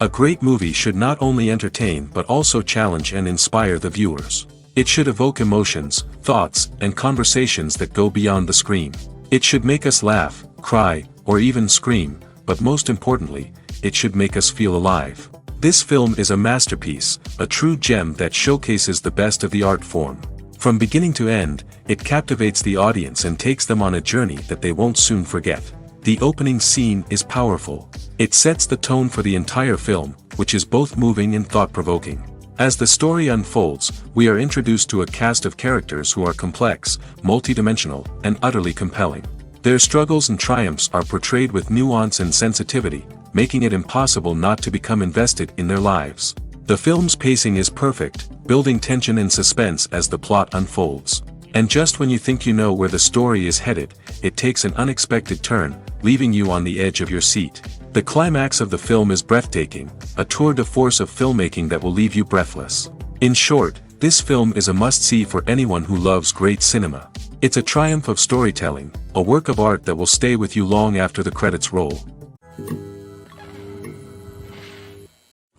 A great movie should not only entertain but also challenge and inspire the viewers. It should evoke emotions, thoughts, and conversations that go beyond the screen. It should make us laugh, cry, or even scream, but most importantly, it should make us feel alive. This film is a masterpiece, a true gem that showcases the best of the art form. From beginning to end, it captivates the audience and takes them on a journey that they won't soon forget. The opening scene is powerful. It sets the tone for the entire film, which is both moving and thought-provoking. As the story unfolds, we are introduced to a cast of characters who are complex, multidimensional, and utterly compelling. Their struggles and triumphs are portrayed with nuance and sensitivity, making it impossible not to become invested in their lives. The film's pacing is perfect, building tension and suspense as the plot unfolds. And just when you think you know where the story is headed, it takes an unexpected turn, leaving you on the edge of your seat. The climax of the film is breathtaking, a tour de force of filmmaking that will leave you breathless. In short, this film is a must-see for anyone who loves great cinema. It's a triumph of storytelling, a work of art that will stay with you long after the credits roll.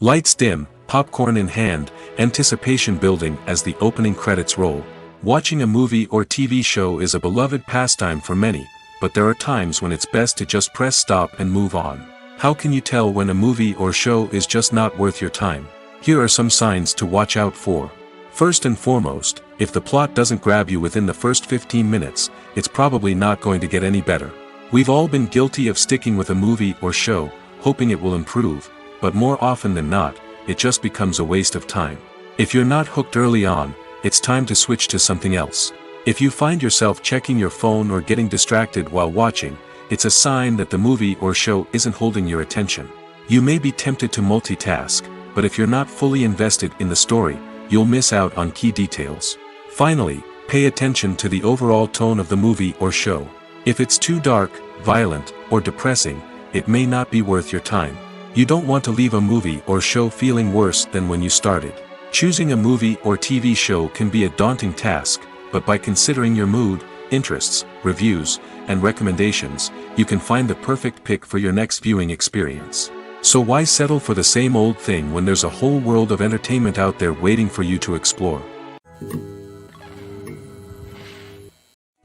Lights dim, popcorn in hand, anticipation building as the opening credits roll. Watching a movie or TV show is a beloved pastime for many, but there are times when it's best to just press stop and move on. How can you tell when a movie or show is just not worth your time? Here are some signs to watch out for. First and foremost, if the plot doesn't grab you within the first 15 minutes, it's probably not going to get any better. We've all been guilty of sticking with a movie or show, hoping it will improve, but more often than not, it just becomes a waste of time. If you're not hooked early on, it's time to switch to something else. If you find yourself checking your phone or getting distracted while watching, it's a sign that the movie or show isn't holding your attention. You may be tempted to multitask, but if you're not fully invested in the story, you'll miss out on key details. Finally, pay attention to the overall tone of the movie or show. If it's too dark, violent, or depressing, it may not be worth your time. You don't want to leave a movie or show feeling worse than when you started. Choosing a movie or TV show can be a daunting task, but by considering your mood, interests, reviews, and recommendations, you can find the perfect pick for your next viewing experience. So why settle for the same old thing when there's a whole world of entertainment out there waiting for you to explore?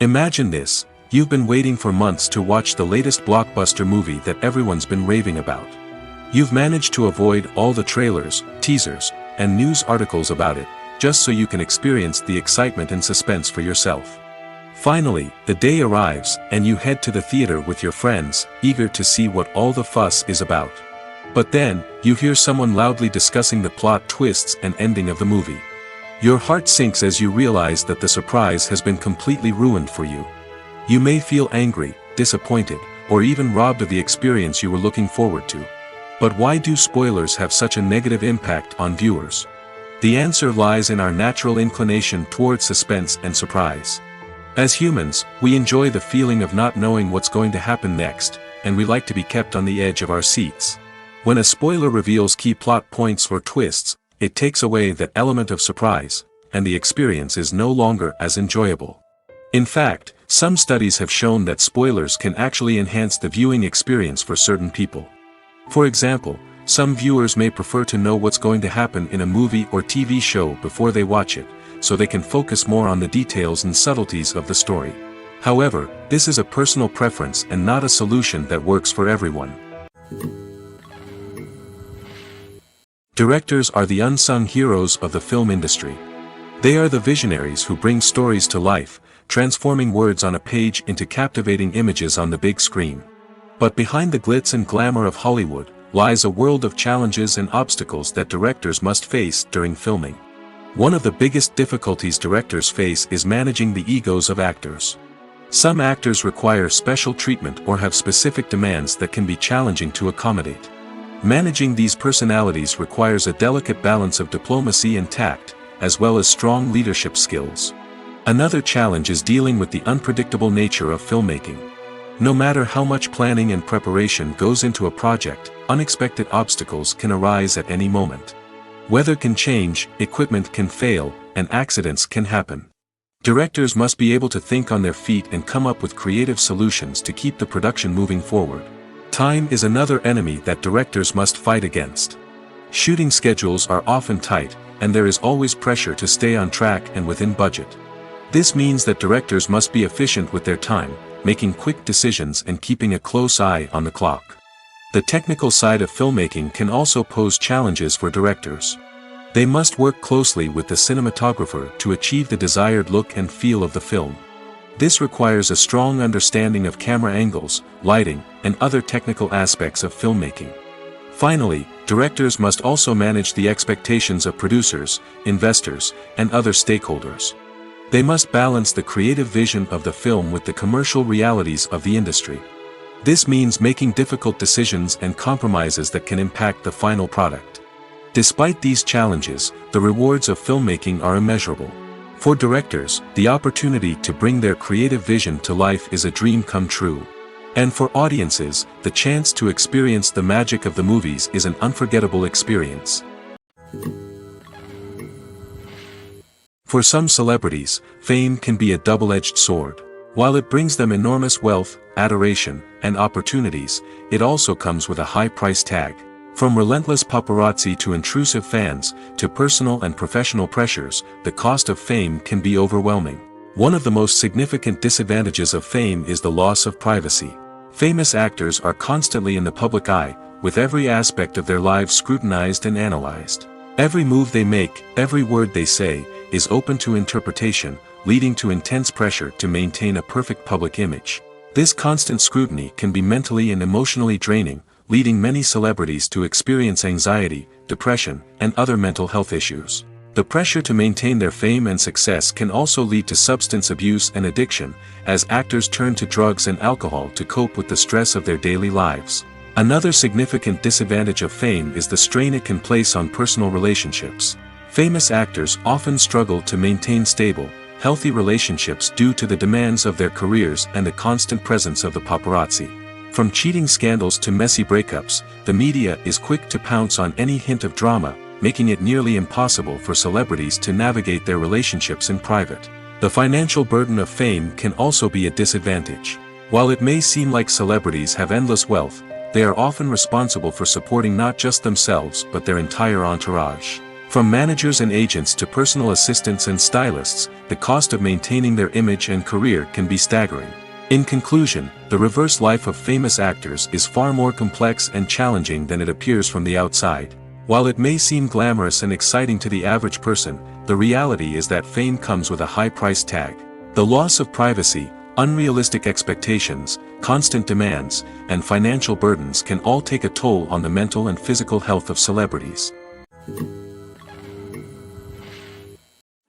Imagine this: you've been waiting for months to watch the latest blockbuster movie that everyone's been raving about. You've managed to avoid all the trailers, teasers, and news articles about it, just so you can experience the excitement and suspense for yourself. Finally, the day arrives, and you head to the theater with your friends, eager to see what all the fuss is about. But then, you hear someone loudly discussing the plot twists and ending of the movie. Your heart sinks as you realize that the surprise has been completely ruined for you. You may feel angry, disappointed, or even robbed of the experience you were looking forward to. But why do spoilers have such a negative impact on viewers? The answer lies in our natural inclination toward suspense and surprise. As humans, we enjoy the feeling of not knowing what's going to happen next, and we like to be kept on the edge of our seats. When a spoiler reveals key plot points or twists, it takes away that element of surprise, and the experience is no longer as enjoyable. In fact, some studies have shown that spoilers can actually enhance the viewing experience for certain people. For example, some viewers may prefer to know what's going to happen in a movie or TV show before they watch it, so they can focus more on the details and subtleties of the story. However, this is a personal preference and not a solution that works for everyone. Directors are the unsung heroes of the film industry. They are the visionaries who bring stories to life, transforming words on a page into captivating images on the big screen. But behind the glitz and glamour of Hollywood, lies a world of challenges and obstacles that directors must face during filming. One of the biggest difficulties directors face is managing the egos of actors. Some actors require special treatment or have specific demands that can be challenging to accommodate. Managing these personalities requires a delicate balance of diplomacy and tact, as well as strong leadership skills. Another challenge is dealing with the unpredictable nature of filmmaking. No matter how much planning and preparation goes into a project, unexpected obstacles can arise at any moment. Weather can change, equipment can fail, and accidents can happen. Directors must be able to think on their feet and come up with creative solutions to keep the production moving forward. Time is another enemy that directors must fight against. Shooting schedules are often tight, and there is always pressure to stay on track and within budget. This means that directors must be efficient with their time, making quick decisions and keeping a close eye on the clock. The technical side of filmmaking can also pose challenges for directors. They must work closely with the cinematographer to achieve the desired look and feel of the film. This requires a strong understanding of camera angles, lighting, and other technical aspects of filmmaking. Finally, directors must also manage the expectations of producers, investors, and other stakeholders. They must balance the creative vision of the film with the commercial realities of the industry. This means making difficult decisions and compromises that can impact the final product. Despite these challenges, the rewards of filmmaking are immeasurable. For directors, the opportunity to bring their creative vision to life is a dream come true. And for audiences, the chance to experience the magic of the movies is an unforgettable experience. For some celebrities, fame can be a double-edged sword. While it brings them enormous wealth, adoration, and opportunities, it also comes with a high price tag. From relentless paparazzi to intrusive fans, to personal and professional pressures, the cost of fame can be overwhelming. One of the most significant disadvantages of fame is the loss of privacy. Famous actors are constantly in the public eye, with every aspect of their lives scrutinized and analyzed. Every move they make, every word they say, is open to interpretation, leading to intense pressure to maintain a perfect public image. This constant scrutiny can be mentally and emotionally draining, leading many celebrities to experience anxiety, depression, and other mental health issues. The pressure to maintain their fame and success can also lead to substance abuse and addiction, as actors turn to drugs and alcohol to cope with the stress of their daily lives. Another significant disadvantage of fame is the strain it can place on personal relationships. Famous actors often struggle to maintain stable, healthy relationships due to the demands of their careers and the constant presence of the paparazzi. From cheating scandals to messy breakups, the media is quick to pounce on any hint of drama, making it nearly impossible for celebrities to navigate their relationships in private. The financial burden of fame can also be a disadvantage. While it may seem like celebrities have endless wealth, they are often responsible for supporting not just themselves but their entire entourage. From managers and agents to personal assistants and stylists, the cost of maintaining their image and career can be staggering. In conclusion, the reverse life of famous actors is far more complex and challenging than it appears from the outside. While it may seem glamorous and exciting to the average person, the reality is that fame comes with a high price tag. The loss of privacy, unrealistic expectations, constant demands, and financial burdens can all take a toll on the mental and physical health of celebrities.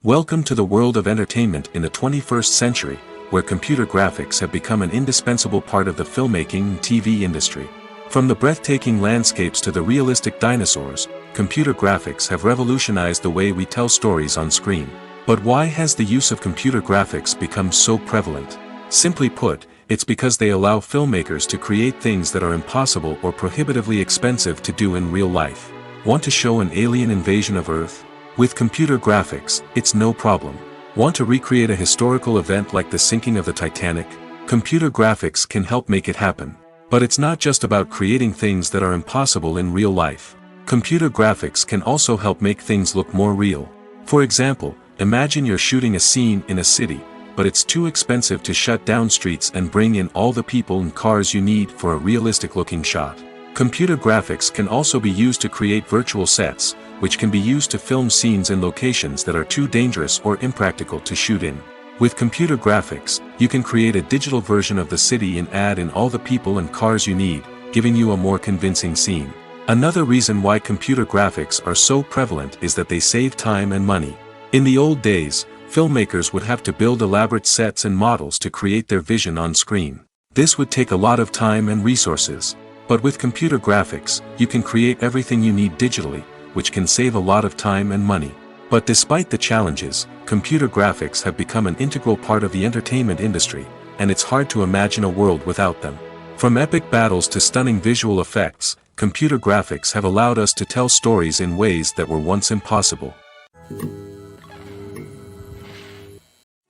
Welcome to the world of entertainment in the 21st century, where computer graphics have become an indispensable part of the filmmaking and TV industry. From the breathtaking landscapes to the realistic dinosaurs, computer graphics have revolutionized the way we tell stories on screen. But why has the use of computer graphics become so prevalent? Simply put, it's because they allow filmmakers to create things that are impossible or prohibitively expensive to do in real life. Want to show an alien invasion of Earth? With computer graphics, it's no problem. Want to recreate a historical event like the sinking of the Titanic? Computer graphics can help make it happen. But it's not just about creating things that are impossible in real life. Computer graphics can also help make things look more real. For example, imagine you're shooting a scene in a city, but it's too expensive to shut down streets and bring in all the people and cars you need for a realistic-looking shot. Computer graphics can also be used to create virtual sets, which can be used to film scenes in locations that are too dangerous or impractical to shoot in. With computer graphics, you can create a digital version of the city and add in all the people and cars you need, giving you a more convincing scene. Another reason why computer graphics are so prevalent is that they save time and money. In the old days, filmmakers would have to build elaborate sets and models to create their vision on screen. This would take a lot of time and resources. But with computer graphics, you can create everything you need digitally, which can save a lot of time and money. But despite the challenges, computer graphics have become an integral part of the entertainment industry, and it's hard to imagine a world without them. From epic battles to stunning visual effects, computer graphics have allowed us to tell stories in ways that were once impossible.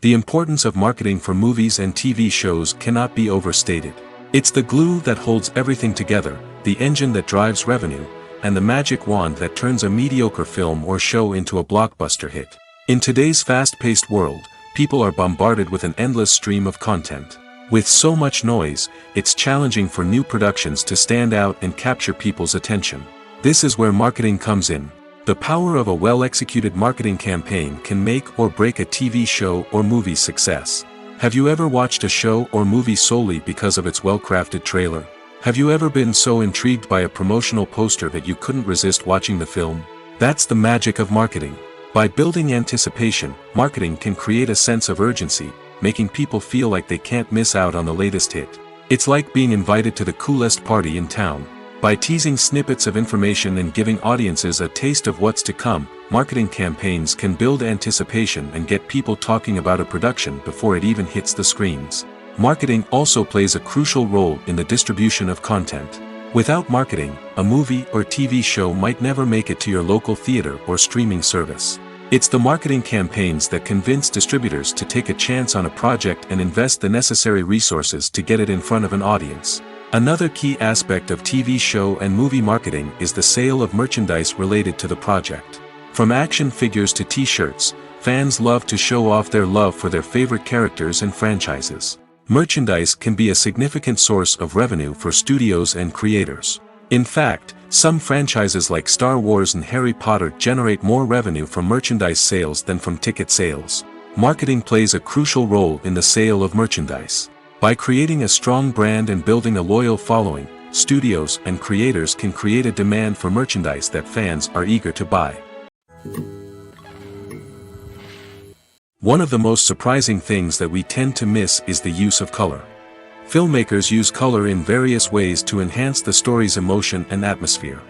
The importance of marketing for movies and TV shows cannot be overstated. It's the glue that holds everything together, the engine that drives revenue, and the magic wand that turns a mediocre film or show into a blockbuster hit. In today's fast-paced world, people are bombarded with an endless stream of content. With so much noise, it's challenging for new productions to stand out and capture people's attention. This is where marketing comes in. The power of a well-executed marketing campaign can make or break a TV show or movie's success. Have you ever watched a show or movie solely because of its well-crafted trailer? Have you ever been so intrigued by a promotional poster that you couldn't resist watching the film? That's the magic of marketing. By building anticipation, marketing can create a sense of urgency, making people feel like they can't miss out on the latest hit. It's like being invited to the coolest party in town. By teasing snippets of information and giving audiences a taste of what's to come, marketing campaigns can build anticipation and get people talking about a production before it even hits the screens. Marketing also plays a crucial role in the distribution of content. Without marketing, a movie or TV show might never make it to your local theater or streaming service. It's the marketing campaigns that convince distributors to take a chance on a project and invest the necessary resources to get it in front of an audience. Another key aspect of TV show and movie marketing is the sale of merchandise related to the project. From action figures to t-shirts, fans love to show off their love for their favorite characters and franchises. Merchandise can be a significant source of revenue for studios and creators. In fact, some franchises like Star Wars and Harry Potter generate more revenue from merchandise sales than from ticket sales. Marketing plays a crucial role in the sale of merchandise. By creating a strong brand and building a loyal following, studios and creators can create a demand for merchandise that fans are eager to buy. One of the most surprising things that we tend to miss is the use of color. Filmmakers use color in various ways to enhance the story's emotion and atmosphere.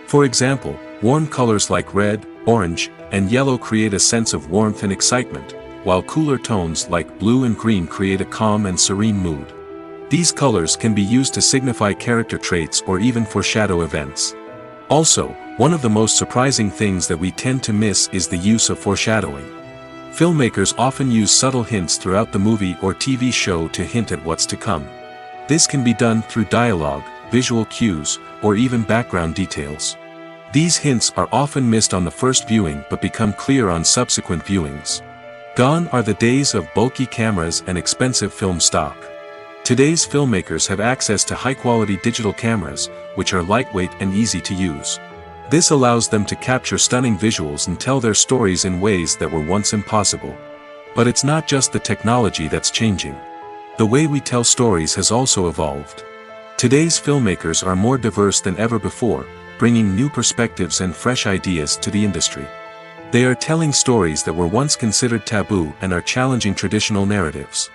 For example, warm colors like red, orange, and yellow create a sense of warmth and excitement, while cooler tones like blue and green create a calm and serene mood. These colors can be used to signify character traits or even foreshadow events. Also, one of the most surprising things that we tend to miss is the use of foreshadowing. Filmmakers often use subtle hints throughout the movie or TV show to hint at what's to come. This can be done through dialogue, visual cues, or even background details. These hints are often missed on the first viewing but become clear on subsequent viewings. Gone are the days of bulky cameras and expensive film stock. Today's filmmakers have access to high-quality digital cameras, which are lightweight and easy to use. This allows them to capture stunning visuals and tell their stories in ways that were once impossible. But it's not just the technology that's changing. The way we tell stories has also evolved. Today's filmmakers are more diverse than ever before, bringing new perspectives and fresh ideas to the industry. They are telling stories that were once considered taboo and are challenging traditional narratives.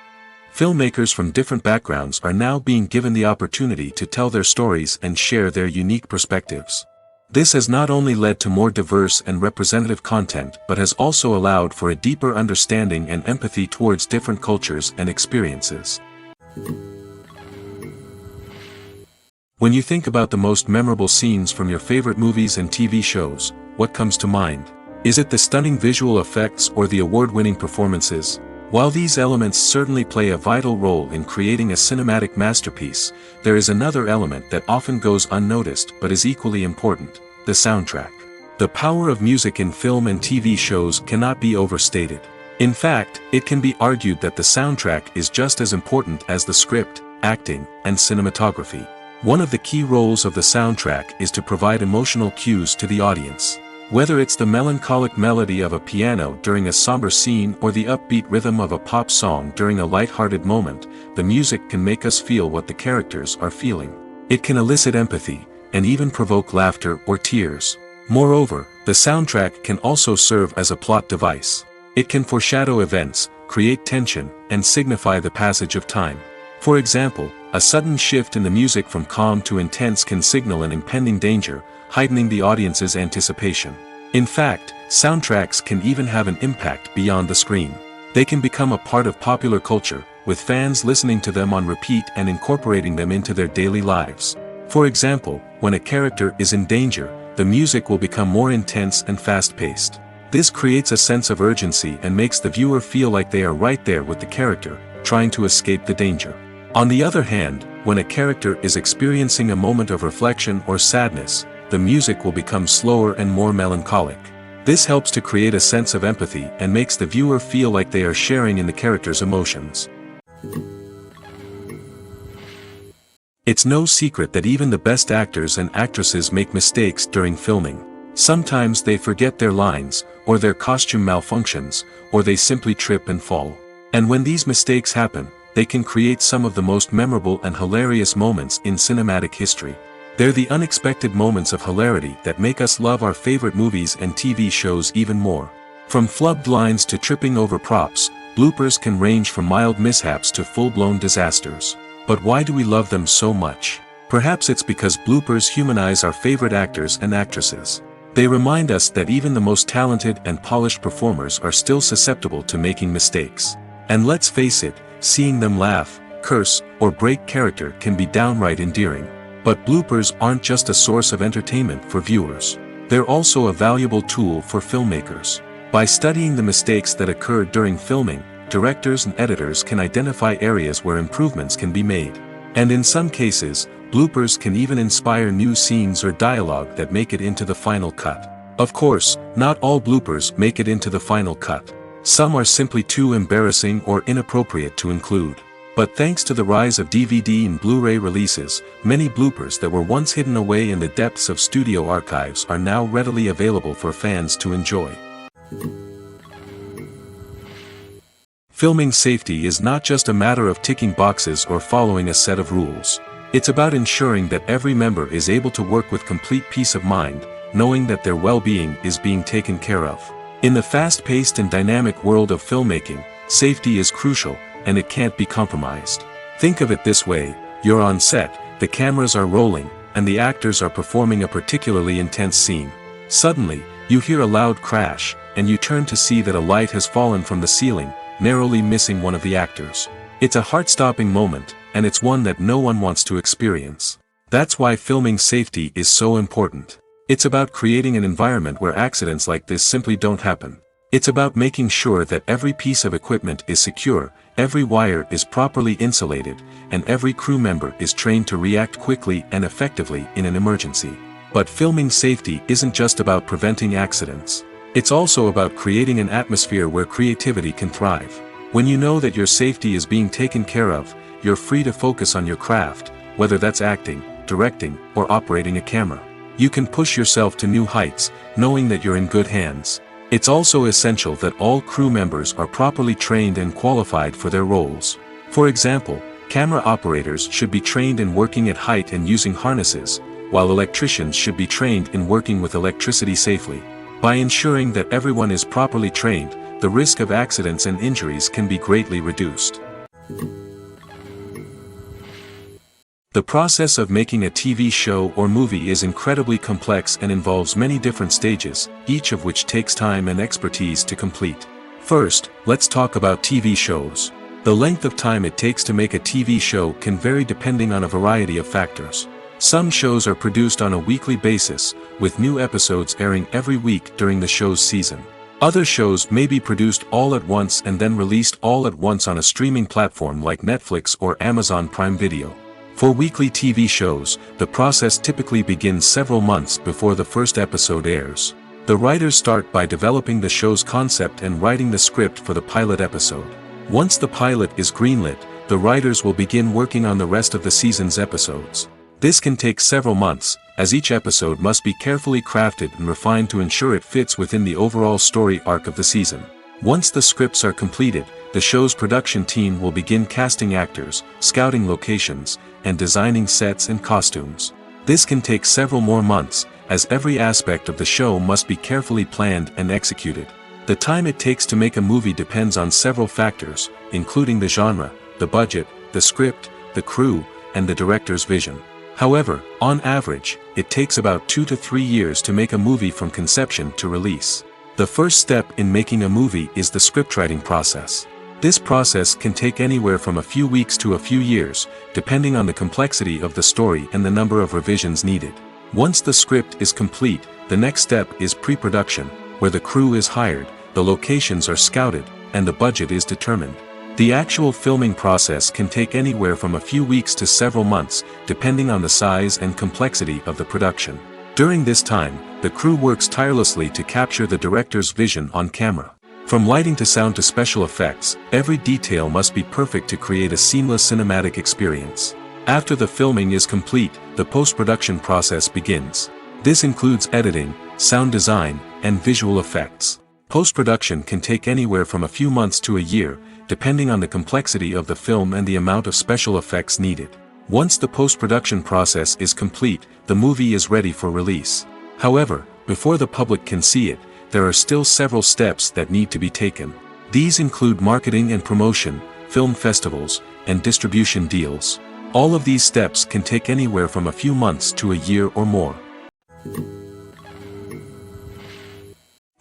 Filmmakers from different backgrounds are now being given the opportunity to tell their stories and share their unique perspectives. This has not only led to more diverse and representative content but has also allowed for a deeper understanding and empathy towards different cultures and experiences. When you think about the most memorable scenes from your favorite movies and TV shows, what comes to mind? Is it the stunning visual effects or the award-winning performances? While these elements certainly play a vital role in creating a cinematic masterpiece, there is another element that often goes unnoticed but is equally important: the soundtrack. The power of music in film and TV shows cannot be overstated. In fact, it can be argued that the soundtrack is just as important as the script, acting, and cinematography. One of the key roles of the soundtrack is to provide emotional cues to the audience. Whether it's the melancholic melody of a piano during a somber scene or the upbeat rhythm of a pop song during a light-hearted moment, the music can make us feel what the characters are feeling. It can elicit empathy, and even provoke laughter or tears. Moreover, the soundtrack can also serve as a plot device. It can foreshadow events, create tension, and signify the passage of time. For example, a sudden shift in the music from calm to intense can signal an impending danger, heightening the audience's anticipation. In fact, soundtracks can even have an impact beyond the screen. They can become a part of popular culture, with fans listening to them on repeat and incorporating them into their daily lives. For example, when a character is in danger, the music will become more intense and fast-paced. This creates a sense of urgency and makes the viewer feel like they are right there with the character, trying to escape the danger. On the other hand, when a character is experiencing a moment of reflection or sadness, the music will become slower and more melancholic. This helps to create a sense of empathy and makes the viewer feel like they are sharing in the character's emotions. It's no secret that even the best actors and actresses make mistakes during filming. Sometimes they forget their lines, or their costume malfunctions, or they simply trip and fall. And when these mistakes happen, they can create some of the most memorable and hilarious moments in cinematic history. They're the unexpected moments of hilarity that make us love our favorite movies and TV shows even more. From flubbed lines to tripping over props, bloopers can range from mild mishaps to full-blown disasters. But why do we love them so much? Perhaps it's because bloopers humanize our favorite actors and actresses. They remind us that even the most talented and polished performers are still susceptible to making mistakes. And let's face it, seeing them laugh, curse, or break character can be downright endearing. But bloopers aren't just a source of entertainment for viewers. They're also a valuable tool for filmmakers. By studying the mistakes that occur during filming, directors and editors can identify areas where improvements can be made. And in some cases, bloopers can even inspire new scenes or dialogue that make it into the final cut. Of course, not all bloopers make it into the final cut. Some are simply too embarrassing or inappropriate to include. But thanks to the rise of DVD and Blu-ray releases, many bloopers that were once hidden away in the depths of studio archives are now readily available for fans to enjoy. Filming safety is not just a matter of ticking boxes or following a set of rules. It's about ensuring that every member is able to work with complete peace of mind, knowing that their well-being is being taken care of. In the fast-paced and dynamic world of filmmaking, safety is crucial, and it can't be compromised. Think of it this way: you're on set, the cameras are rolling, and the actors are performing a particularly intense scene. Suddenly, you hear a loud crash, and you turn to see that a light has fallen from the ceiling, narrowly missing one of the actors. It's a heart-stopping moment, and it's one that no one wants to experience. That's why filming safety is so important. It's about creating an environment where accidents like this simply don't happen. It's about making sure that every piece of equipment is secure, every wire is properly insulated, and every crew member is trained to react quickly and effectively in an emergency. But filming safety isn't just about preventing accidents. It's also about creating an atmosphere where creativity can thrive. When you know that your safety is being taken care of, you're free to focus on your craft, whether that's acting, directing, or operating a camera. You can push yourself to new heights, knowing that you're in good hands. It's also essential that all crew members are properly trained and qualified for their roles. For example, camera operators should be trained in working at height and using harnesses, while electricians should be trained in working with electricity safely. By ensuring that everyone is properly trained, the risk of accidents and injuries can be greatly reduced. The process of making a TV show or movie is incredibly complex and involves many different stages, each of which takes time and expertise to complete. First, let's talk about TV shows. The length of time it takes to make a TV show can vary depending on a variety of factors. Some shows are produced on a weekly basis, with new episodes airing every week during the show's season. Other shows may be produced all at once and then released all at once on a streaming platform like Netflix or Amazon Prime Video. For weekly TV shows, the process typically begins several months before the first episode airs. The writers start by developing the show's concept and writing the script for the pilot episode. Once the pilot is greenlit, the writers will begin working on the rest of the season's episodes. This can take several months, as each episode must be carefully crafted and refined to ensure it fits within the overall story arc of the season. Once the scripts are completed, the show's production team will begin casting actors, scouting locations, and designing sets and costumes. This can take several more months, as every aspect of the show must be carefully planned and executed. The time it takes to make a movie depends on several factors, including the genre, the budget, the script, the crew, and the director's vision. However, on average, it takes about 2 to 3 years to make a movie from conception to release. The first step in making a movie is the scriptwriting process. This process can take anywhere from a few weeks to a few years, depending on the complexity of the story and the number of revisions needed. Once the script is complete, the next step is pre-production, where the crew is hired, the locations are scouted, and the budget is determined. The actual filming process can take anywhere from a few weeks to several months, depending on the size and complexity of the production. During this time, the crew works tirelessly to capture the director's vision on camera. From lighting to sound to special effects, every detail must be perfect to create a seamless cinematic experience. After the filming is complete, the post-production process begins. This includes editing, sound design, and visual effects. Post-production can take anywhere from a few months to a year, depending on the complexity of the film and the amount of special effects needed. Once the post-production process is complete, the movie is ready for release. However, before the public can see it, there are still several steps that need to be taken. These include marketing and promotion, film festivals, and distribution deals. All of these steps can take anywhere from a few months to a year or more.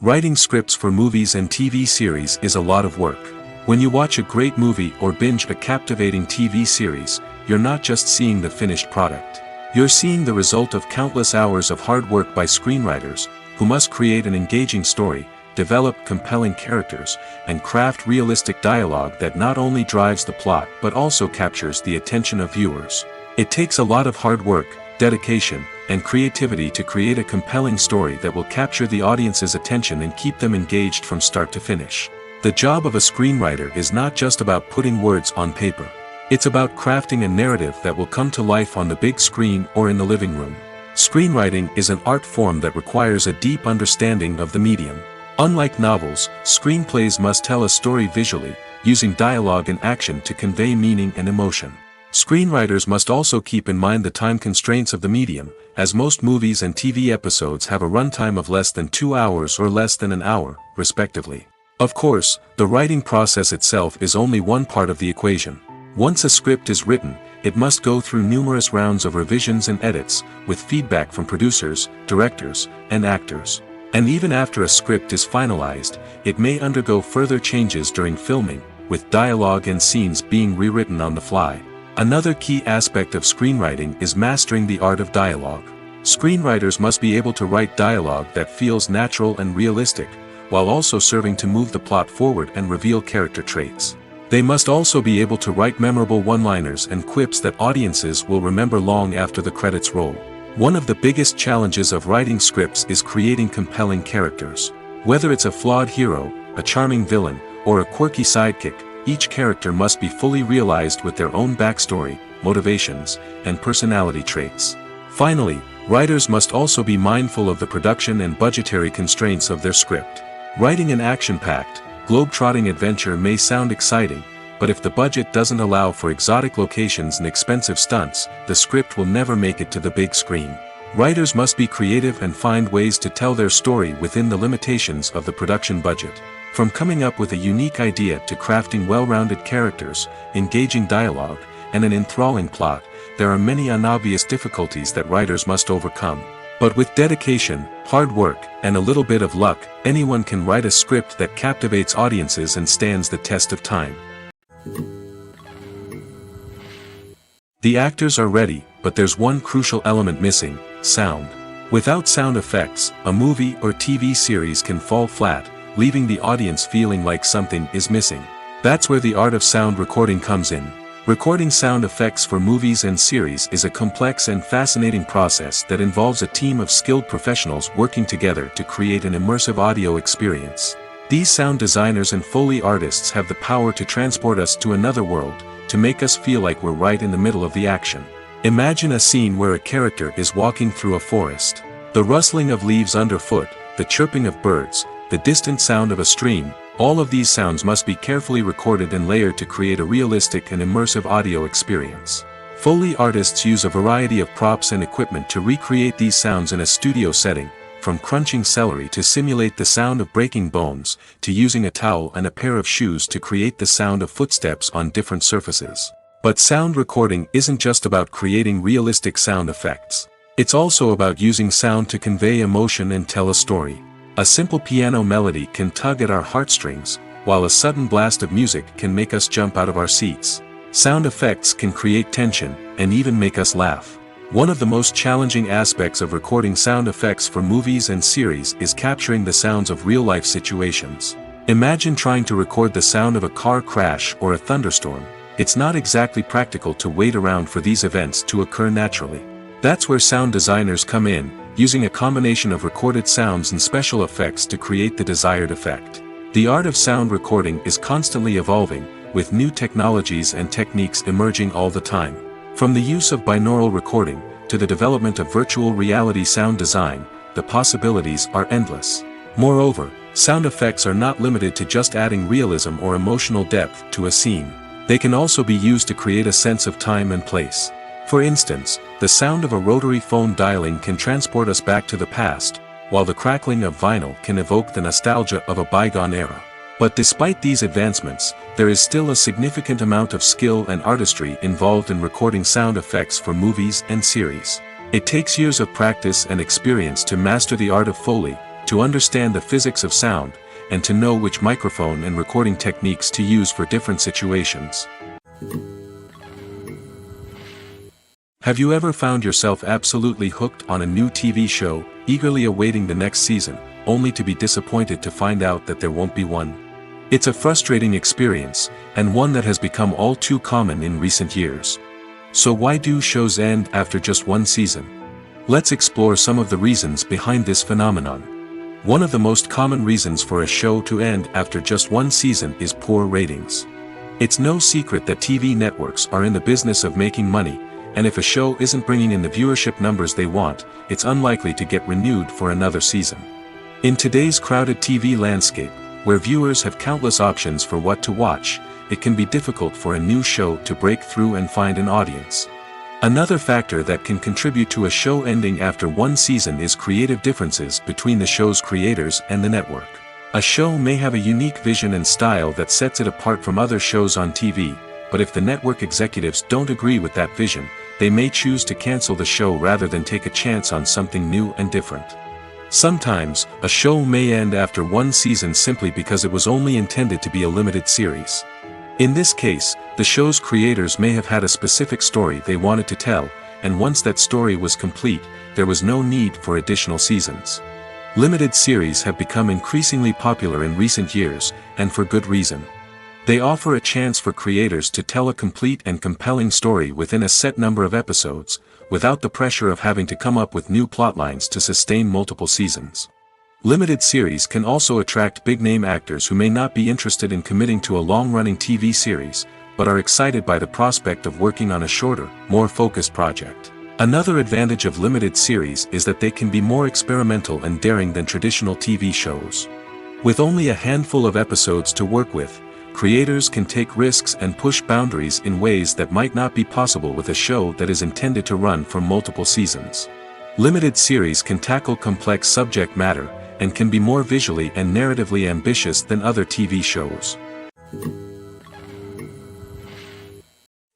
Writing scripts for movies and TV series is a lot of work. When you watch a great movie or binge a captivating TV series, you're not just seeing the finished product. You're seeing the result of countless hours of hard work by screenwriters, who must create an engaging story, develop compelling characters, and craft realistic dialogue that not only drives the plot but also captures the attention of viewers. It takes a lot of hard work, dedication, and creativity to create a compelling story that will capture the audience's attention and keep them engaged from start to finish. The job of a screenwriter is not just about putting words on paper. It's about crafting a narrative that will come to life on the big screen or in the living room. Screenwriting is an art form that requires a deep understanding of the medium. Unlike novels, screenplays must tell a story visually, using dialogue and action to convey meaning and emotion. Screenwriters must also keep in mind the time constraints of the medium, as most movies and TV episodes have a runtime of less than 2 hours or less than an hour, respectively. Of course, the writing process itself is only one part of the equation. Once a script is written, it must go through numerous rounds of revisions and edits, with feedback from producers, directors, and actors. And even after a script is finalized, it may undergo further changes during filming, with dialogue and scenes being rewritten on the fly. Another key aspect of screenwriting is mastering the art of dialogue. Screenwriters must be able to write dialogue that feels natural and realistic, while also serving to move the plot forward and reveal character traits. They must also be able to write memorable one-liners and quips that audiences will remember long after the credits roll. One of the biggest challenges of writing scripts is creating compelling characters. Whether it's a flawed hero, a charming villain, or a quirky sidekick, each character must be fully realized with their own backstory, motivations, and personality traits. Finally, writers must also be mindful of the production and budgetary constraints of their script. Writing an action-packed, globe-trotting adventure may sound exciting, but if the budget doesn't allow for exotic locations and expensive stunts, the script will never make it to the big screen. Writers must be creative and find ways to tell their story within the limitations of the production budget. From coming up with a unique idea to crafting well-rounded characters, engaging dialogue, and an enthralling plot, there are many unobvious difficulties that writers must overcome. But with dedication, hard work, and a little bit of luck, anyone can write a script that captivates audiences and stands the test of time. The actors are ready, but there's one crucial element missing: sound. Without sound effects, a movie or TV series can fall flat, leaving the audience feeling like something is missing. That's where the art of sound recording comes in. Recording sound effects for movies and series is a complex and fascinating process that involves a team of skilled professionals working together to create an immersive audio experience. These sound designers and Foley artists have the power to transport us to another world, to make us feel like we're right in the middle of the action. Imagine a scene where a character is walking through a forest. The rustling of leaves underfoot, the chirping of birds, the distant sound of a stream, all of these sounds must be carefully recorded and layered to create a realistic and immersive audio experience. Foley artists use a variety of props and equipment to recreate these sounds in a studio setting, from crunching celery to simulate the sound of breaking bones, to using a towel and a pair of shoes to create the sound of footsteps on different surfaces. But sound recording isn't just about creating realistic sound effects. It's also about using sound to convey emotion and tell a story. A simple piano melody can tug at our heartstrings, while a sudden blast of music can make us jump out of our seats. Sound effects can create tension, and even make us laugh. One of the most challenging aspects of recording sound effects for movies and series is capturing the sounds of real-life situations. Imagine trying to record the sound of a car crash or a thunderstorm. It's not exactly practical to wait around for these events to occur naturally. That's where sound designers come in, using a combination of recorded sounds and special effects to create the desired effect. The art of sound recording is constantly evolving, with new technologies and techniques emerging all the time. From the use of binaural recording, to the development of virtual reality sound design, the possibilities are endless. Moreover, sound effects are not limited to just adding realism or emotional depth to a scene. They can also be used to create a sense of time and place. For instance, the sound of a rotary phone dialing can transport us back to the past, while the crackling of vinyl can evoke the nostalgia of a bygone era. But despite these advancements, there is still a significant amount of skill and artistry involved in recording sound effects for movies and series. It takes years of practice and experience to master the art of Foley, to understand the physics of sound, and to know which microphone and recording techniques to use for different situations. Have you ever found yourself absolutely hooked on a new TV show, eagerly awaiting the next season, only to be disappointed to find out that there won't be one? It's a frustrating experience, and one that has become all too common in recent years. So why do shows end after just one season? Let's explore some of the reasons behind this phenomenon. One of the most common reasons for a show to end after just one season is poor ratings. It's no secret that TV networks are in the business of making money, and if a show isn't bringing in the viewership numbers they want, it's unlikely to get renewed for another season. In today's crowded TV landscape, where viewers have countless options for what to watch, it can be difficult for a new show to break through and find an audience. Another factor that can contribute to a show ending after one season is creative differences between the show's creators and the network. A show may have a unique vision and style that sets it apart from other shows on TV, but if the network executives don't agree with that vision, they may choose to cancel the show rather than take a chance on something new and different. Sometimes, a show may end after one season simply because it was only intended to be a limited series. In this case, the show's creators may have had a specific story they wanted to tell, and once that story was complete, there was no need for additional seasons. Limited series have become increasingly popular in recent years, and for good reason. They offer a chance for creators to tell a complete and compelling story within a set number of episodes, without the pressure of having to come up with new plotlines to sustain multiple seasons. Limited series can also attract big-name actors who may not be interested in committing to a long-running TV series, but are excited by the prospect of working on a shorter, more focused project. Another advantage of limited series is that they can be more experimental and daring than traditional TV shows. With only a handful of episodes to work with, creators can take risks and push boundaries in ways that might not be possible with a show that is intended to run for multiple seasons. Limited series can tackle complex subject matter, and can be more visually and narratively ambitious than other TV shows.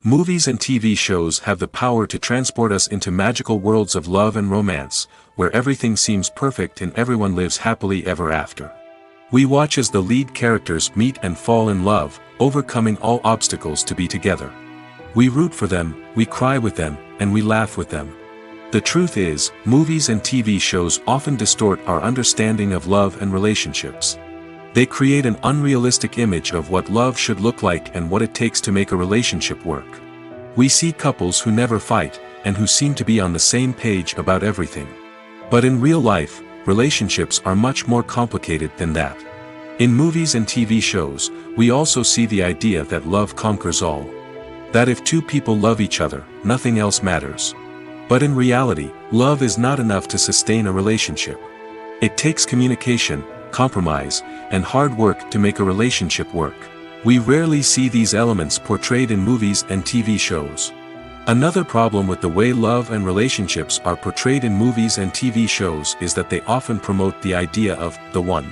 Movies and TV shows have the power to transport us into magical worlds of love and romance, where everything seems perfect and everyone lives happily ever after. We watch as the lead characters meet and fall in love, overcoming all obstacles to be together. We root for them, we cry with them, and we laugh with them. The truth is, movies and TV shows often distort our understanding of love and relationships. They create an unrealistic image of what love should look like and what it takes to make a relationship work. We see couples who never fight, and who seem to be on the same page about everything. But in real life, relationships are much more complicated than that. In movies and TV shows, we also see the idea that love conquers all. That if two people love each other, nothing else matters. But in reality, love is not enough to sustain a relationship. It takes communication, compromise, and hard work to make a relationship work. We rarely see these elements portrayed in movies and TV shows. Another problem with the way love and relationships are portrayed in movies and TV shows is that they often promote the idea of the one.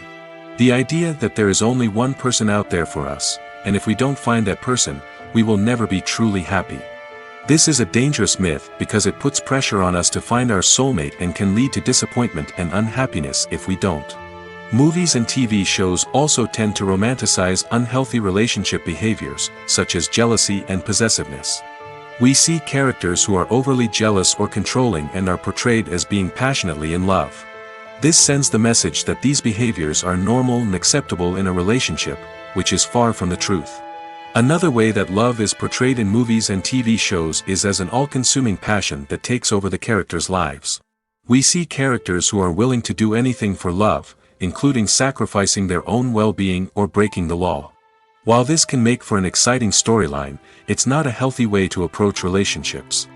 The idea that there is only one person out there for us, and if we don't find that person, we will never be truly happy. This is a dangerous myth because it puts pressure on us to find our soulmate and can lead to disappointment and unhappiness if we don't. Movies and TV shows also tend to romanticize unhealthy relationship behaviors, such as jealousy and possessiveness. We see characters who are overly jealous or controlling and are portrayed as being passionately in love. This sends the message that these behaviors are normal and acceptable in a relationship, which is far from the truth. Another way that love is portrayed in movies and TV shows is as an all-consuming passion that takes over the characters' lives. We see characters who are willing to do anything for love, including sacrificing their own well-being or breaking the law. While this can make for an exciting storyline, it's not a healthy way to approach relationships.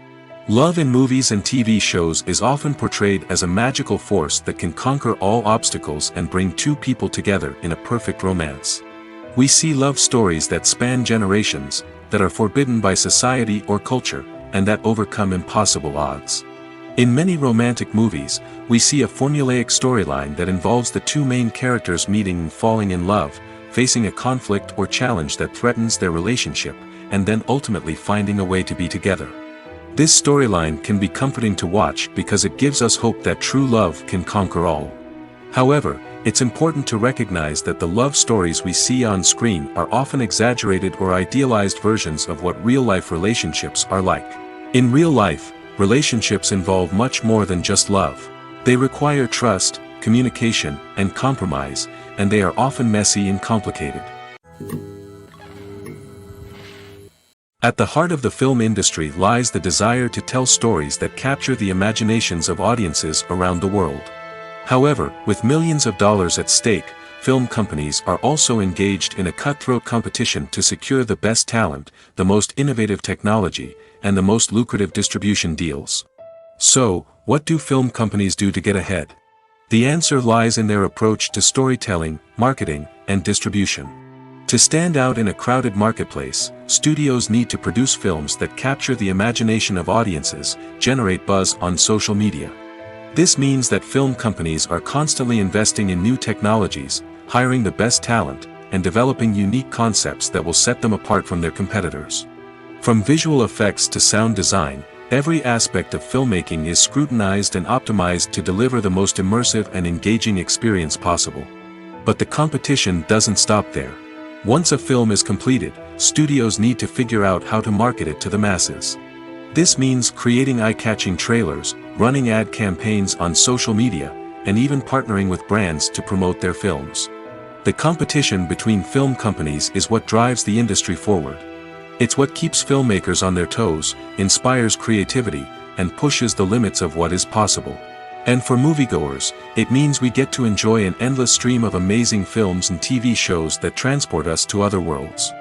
Love in movies and TV shows is often portrayed as a magical force that can conquer all obstacles and bring two people together in a perfect romance. We see love stories that span generations, that are forbidden by society or culture, and that overcome impossible odds. In many romantic movies, we see a formulaic storyline that involves the two main characters meeting and falling in love, facing a conflict or challenge that threatens their relationship, and then ultimately finding a way to be together. This storyline can be comforting to watch because it gives us hope that true love can conquer all. However, it's important to recognize that the love stories we see on screen are often exaggerated or idealized versions of what real-life relationships are like. In real life, relationships involve much more than just love. They require trust, communication, and compromise, and they are often messy and complicated. At the heart of the film industry lies the desire to tell stories that capture the imaginations of audiences around the world. However, with millions of dollars at stake, film companies are also engaged in a cutthroat competition to secure the best talent, the most innovative technology, and the most lucrative distribution deals. So, what do film companies do to get ahead? The answer lies in their approach to storytelling, marketing, and distribution. To stand out in a crowded marketplace, studios need to produce films that capture the imagination of audiences, generate buzz on social media. This means that film companies are constantly investing in new technologies, hiring the best talent, and developing unique concepts that will set them apart from their competitors. From visual effects to sound design, every aspect of filmmaking is scrutinized and optimized to deliver the most immersive and engaging experience possible. But the competition doesn't stop there. Once a film is completed, studios need to figure out how to market it to the masses. This means creating eye-catching trailers, running ad campaigns on social media, and even partnering with brands to promote their films. The competition between film companies is what drives the industry forward. It's what keeps filmmakers on their toes, inspires creativity, and pushes the limits of what is possible. And for moviegoers, it means we get to enjoy an endless stream of amazing films and TV shows that transport us to other worlds.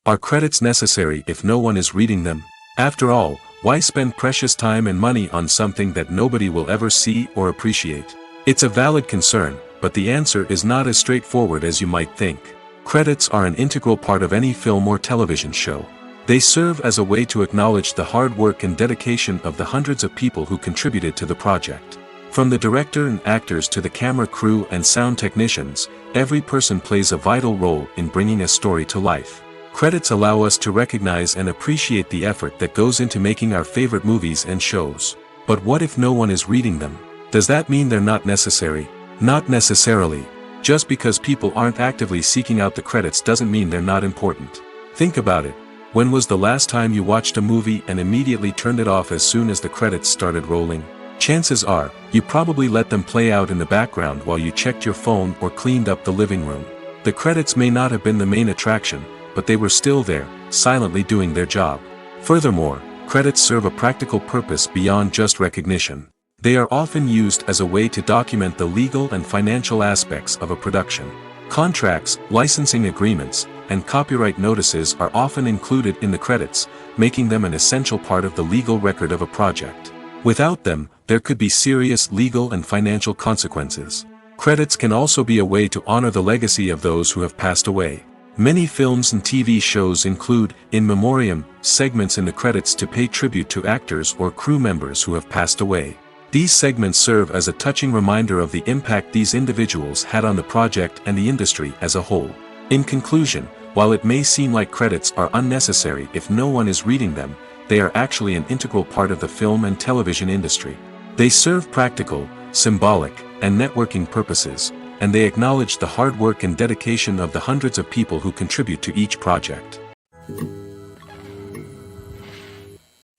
Are credits necessary if no one is reading them? After all, why spend precious time and money on something that nobody will ever see or appreciate? It's a valid concern, but the answer is not as straightforward as you might think. Credits are an integral part of any film or television show. They serve as a way to acknowledge the hard work and dedication of the hundreds of people who contributed to the project. From the director and actors to the camera crew and sound technicians, every person plays a vital role in bringing a story to life. Credits allow us to recognize and appreciate the effort that goes into making our favorite movies and shows. But what if no one is reading them? Does that mean they're not necessary? Not necessarily. Just because people aren't actively seeking out the credits doesn't mean they're not important. Think about it. When was the last time you watched a movie and immediately turned it off as soon as the credits started rolling? Chances are, you probably let them play out in the background while you checked your phone or cleaned up the living room. The credits may not have been the main attraction, but they were still there, silently doing their job. Furthermore, credits serve a practical purpose beyond just recognition. They are often used as a way to document the legal and financial aspects of a production. Contracts, licensing agreements, and copyright notices are often included in the credits, making them an essential part of the legal record of a project. Without them, there could be serious legal and financial consequences. Credits can also be a way to honor the legacy of those who have passed away. Many films and TV shows include, in memoriam, segments in the credits to pay tribute to actors or crew members who have passed away. These segments serve as a touching reminder of the impact these individuals had on the project and the industry as a whole. In conclusion, while it may seem like credits are unnecessary if no one is reading them, they are actually an integral part of the film and television industry. They serve practical, symbolic, and networking purposes, and they acknowledge the hard work and dedication of the hundreds of people who contribute to each project.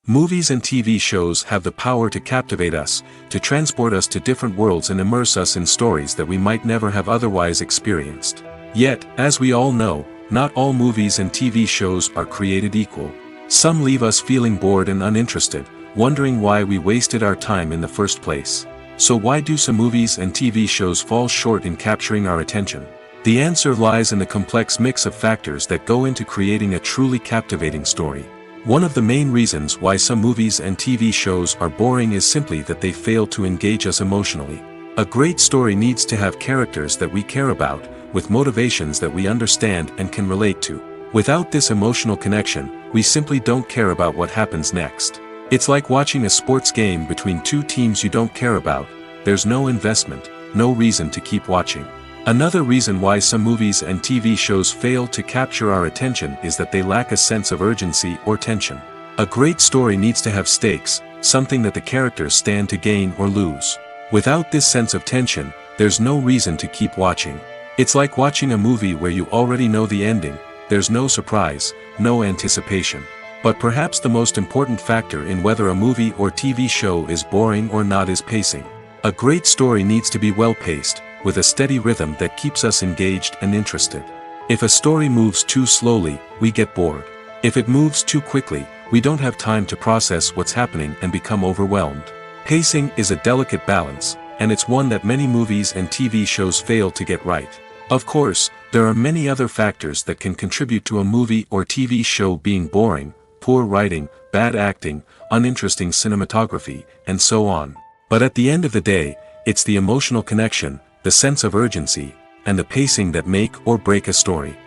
Movies and TV shows have the power to captivate us, to transport us to different worlds and immerse us in stories that we might never have otherwise experienced. Yet, as we all know, not all movies and TV shows are created equal. Some leave us feeling bored and uninterested, wondering why we wasted our time in the first place. So why do some movies and TV shows fall short in capturing our attention? The answer lies in the complex mix of factors that go into creating a truly captivating story. One of the main reasons why some movies and TV shows are boring is simply that they fail to engage us emotionally. A great story needs to have characters that we care about, with motivations that we understand and can relate to. Without this emotional connection, we simply don't care about what happens next. It's like watching a sports game between two teams you don't care about. There's no investment, no reason to keep watching. Another reason why some movies and TV shows fail to capture our attention is that they lack a sense of urgency or tension. A great story needs to have stakes, something that the characters stand to gain or lose. Without this sense of tension, there's no reason to keep watching. It's like watching a movie where you already know the ending. There's no surprise, no anticipation. But perhaps the most important factor in whether a movie or TV show is boring or not is pacing. A great story needs to be well-paced, with a steady rhythm that keeps us engaged and interested. If a story moves too slowly, we get bored. If it moves too quickly, we don't have time to process what's happening and become overwhelmed. Pacing is a delicate balance, and it's one that many movies and TV shows fail to get right. Of course, there are many other factors that can contribute to a movie or TV show being boring: poor writing, bad acting, uninteresting cinematography, and so on. But at the end of the day, it's the emotional connection, the sense of urgency, and the pacing that make or break a story.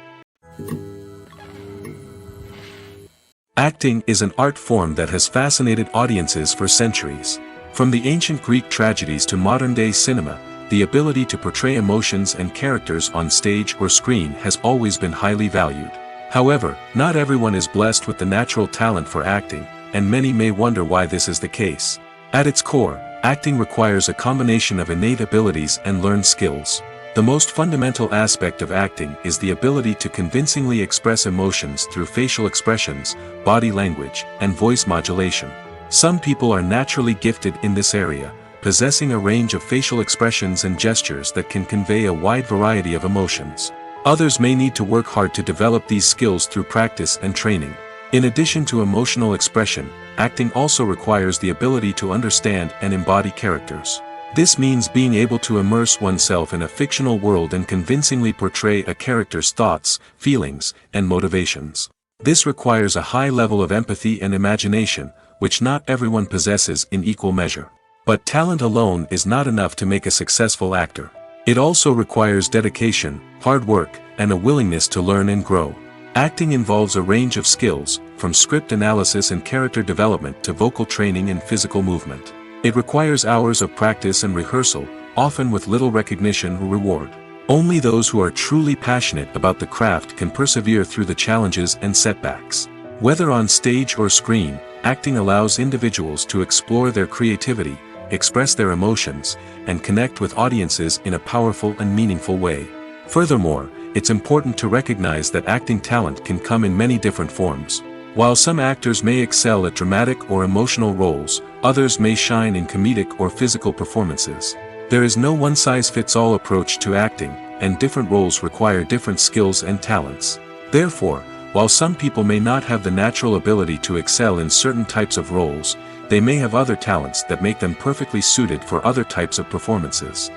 Acting is an art form that has fascinated audiences for centuries. From the ancient Greek tragedies to modern-day cinema, the ability to portray emotions and characters on stage or screen has always been highly valued. However, not everyone is blessed with the natural talent for acting, and many may wonder why this is the case. At its core, acting requires a combination of innate abilities and learned skills. The most fundamental aspect of acting is the ability to convincingly express emotions through facial expressions, body language, and voice modulation. Some people are naturally gifted in this area, possessing a range of facial expressions and gestures that can convey a wide variety of emotions. Others may need to work hard to develop these skills through practice and training. In addition to emotional expression, acting also requires the ability to understand and embody characters. This means being able to immerse oneself in a fictional world and convincingly portray a character's thoughts, feelings, and motivations. This requires a high level of empathy and imagination, which not everyone possesses in equal measure. But talent alone is not enough to make a successful actor. It also requires dedication, hard work, and a willingness to learn and grow. Acting involves a range of skills, from script analysis and character development to vocal training and physical movement. It requires hours of practice and rehearsal, often with little recognition or reward. Only those who are truly passionate about the craft can persevere through the challenges and setbacks. Whether on stage or screen, acting allows individuals to explore their creativity, express their emotions, and connect with audiences in a powerful and meaningful way. Furthermore, it's important to recognize that acting talent can come in many different forms. While some actors may excel at dramatic or emotional roles, others may shine in comedic or physical performances. There is no one-size-fits-all approach to acting, and different roles require different skills and talents. Therefore, while some people may not have the natural ability to excel in certain types of roles, they may have other talents that make them perfectly suited for other types of performances.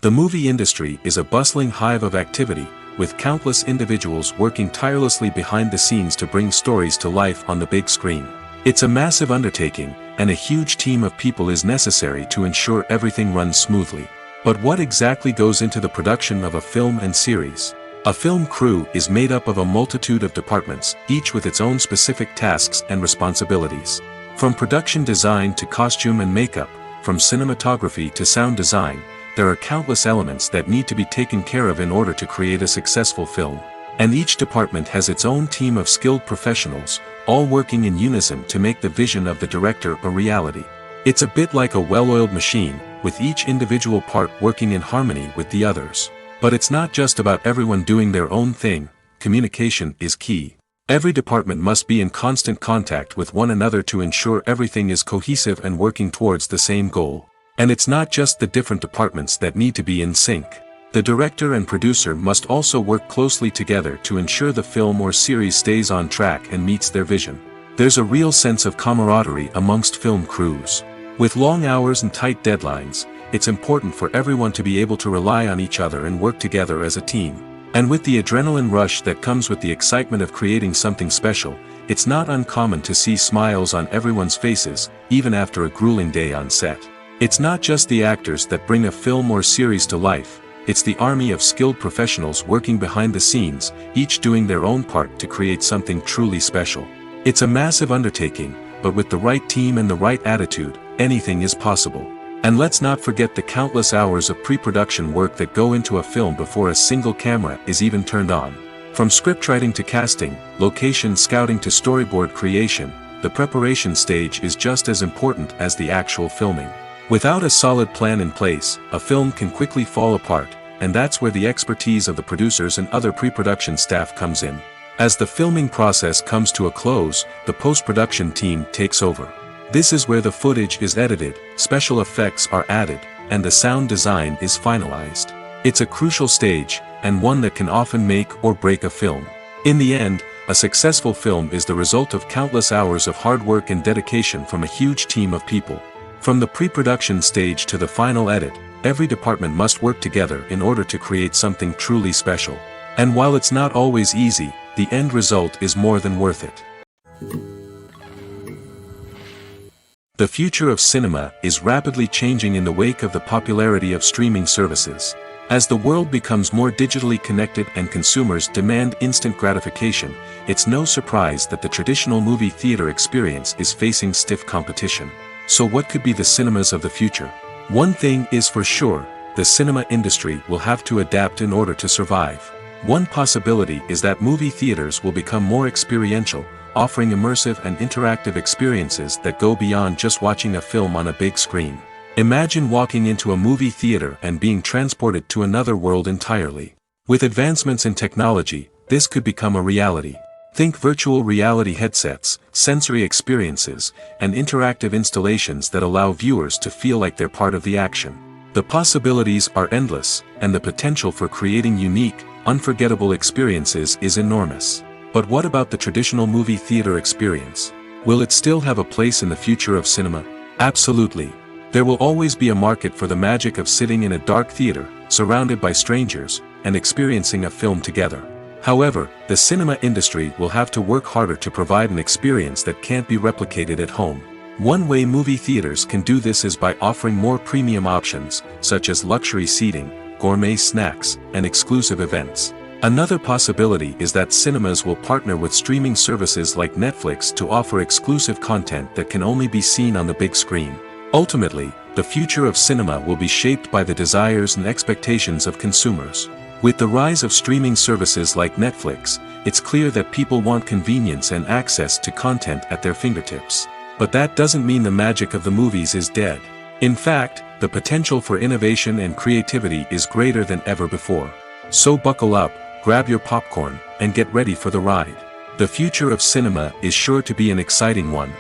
The movie industry is a bustling hive of activity, with countless individuals working tirelessly behind the scenes to bring stories to life on the big screen. It's a massive undertaking, and a huge team of people is necessary to ensure everything runs smoothly. But what exactly goes into the production of a film and series? A film crew is made up of a multitude of departments, each with its own specific tasks and responsibilities. From production design to costume and makeup, from cinematography to sound design, there are countless elements that need to be taken care of in order to create a successful film. And each department has its own team of skilled professionals, all working in unison to make the vision of the director a reality. It's a bit like a well-oiled machine, with each individual part working in harmony with the others. But it's not just about everyone doing their own thing. Communication is key. Every department must be in constant contact with one another to ensure everything is cohesive and working towards the same goal. And it's not just the different departments that need to be in sync. The director and producer must also work closely together to ensure the film or series stays on track and meets their vision. There's a real sense of camaraderie amongst film crews. With long hours and tight deadlines, it's important for everyone to be able to rely on each other and work together as a team. And with the adrenaline rush that comes with the excitement of creating something special, it's not uncommon to see smiles on everyone's faces, even after a grueling day on set. It's not just the actors that bring a film or series to life, it's the army of skilled professionals working behind the scenes, each doing their own part to create something truly special. It's a massive undertaking, but with the right team and the right attitude, anything is possible. And let's not forget the countless hours of pre-production work that go into a film before a single camera is even turned on. From scriptwriting to casting, location scouting to storyboard creation, the preparation stage is just as important as the actual filming. Without a solid plan in place, a film can quickly fall apart, and that's where the expertise of the producers and other pre-production staff comes in. As the filming process comes to a close, the post-production team takes over. This is where the footage is edited, special effects are added, and the sound design is finalized. It's a crucial stage, and one that can often make or break a film. In the end, a successful film is the result of countless hours of hard work and dedication from a huge team of people. From the pre-production stage to the final edit, every department must work together in order to create something truly special. And while it's not always easy, the end result is more than worth it. The future of cinema is rapidly changing in the wake of the popularity of streaming services. As the world becomes more digitally connected and consumers demand instant gratification, it's no surprise that the traditional movie theater experience is facing stiff competition. So what could be the cinemas of the future? One thing is for sure, the cinema industry will have to adapt in order to survive. One possibility is that movie theaters will become more experiential, offering immersive and interactive experiences that go beyond just watching a film on a big screen. Imagine walking into a movie theater and being transported to another world entirely. With advancements in technology, this could become a reality. Think virtual reality headsets, sensory experiences, and interactive installations that allow viewers to feel like they're part of the action. The possibilities are endless, and the potential for creating unique, unforgettable experiences is enormous. But what about the traditional movie theater experience? Will it still have a place in the future of cinema? Absolutely. There will always be a market for the magic of sitting in a dark theater, surrounded by strangers, and experiencing a film together. However, the cinema industry will have to work harder to provide an experience that can't be replicated at home. One way movie theaters can do this is by offering more premium options, such as luxury seating, gourmet snacks, and exclusive events. Another possibility is that cinemas will partner with streaming services like Netflix to offer exclusive content that can only be seen on the big screen. Ultimately, the future of cinema will be shaped by the desires and expectations of consumers. With the rise of streaming services like Netflix, it's clear that people want convenience and access to content at their fingertips. But that doesn't mean the magic of the movies is dead. In fact, the potential for innovation and creativity is greater than ever before. So buckle up, grab your popcorn, and get ready for the ride. The future of cinema is sure to be an exciting one.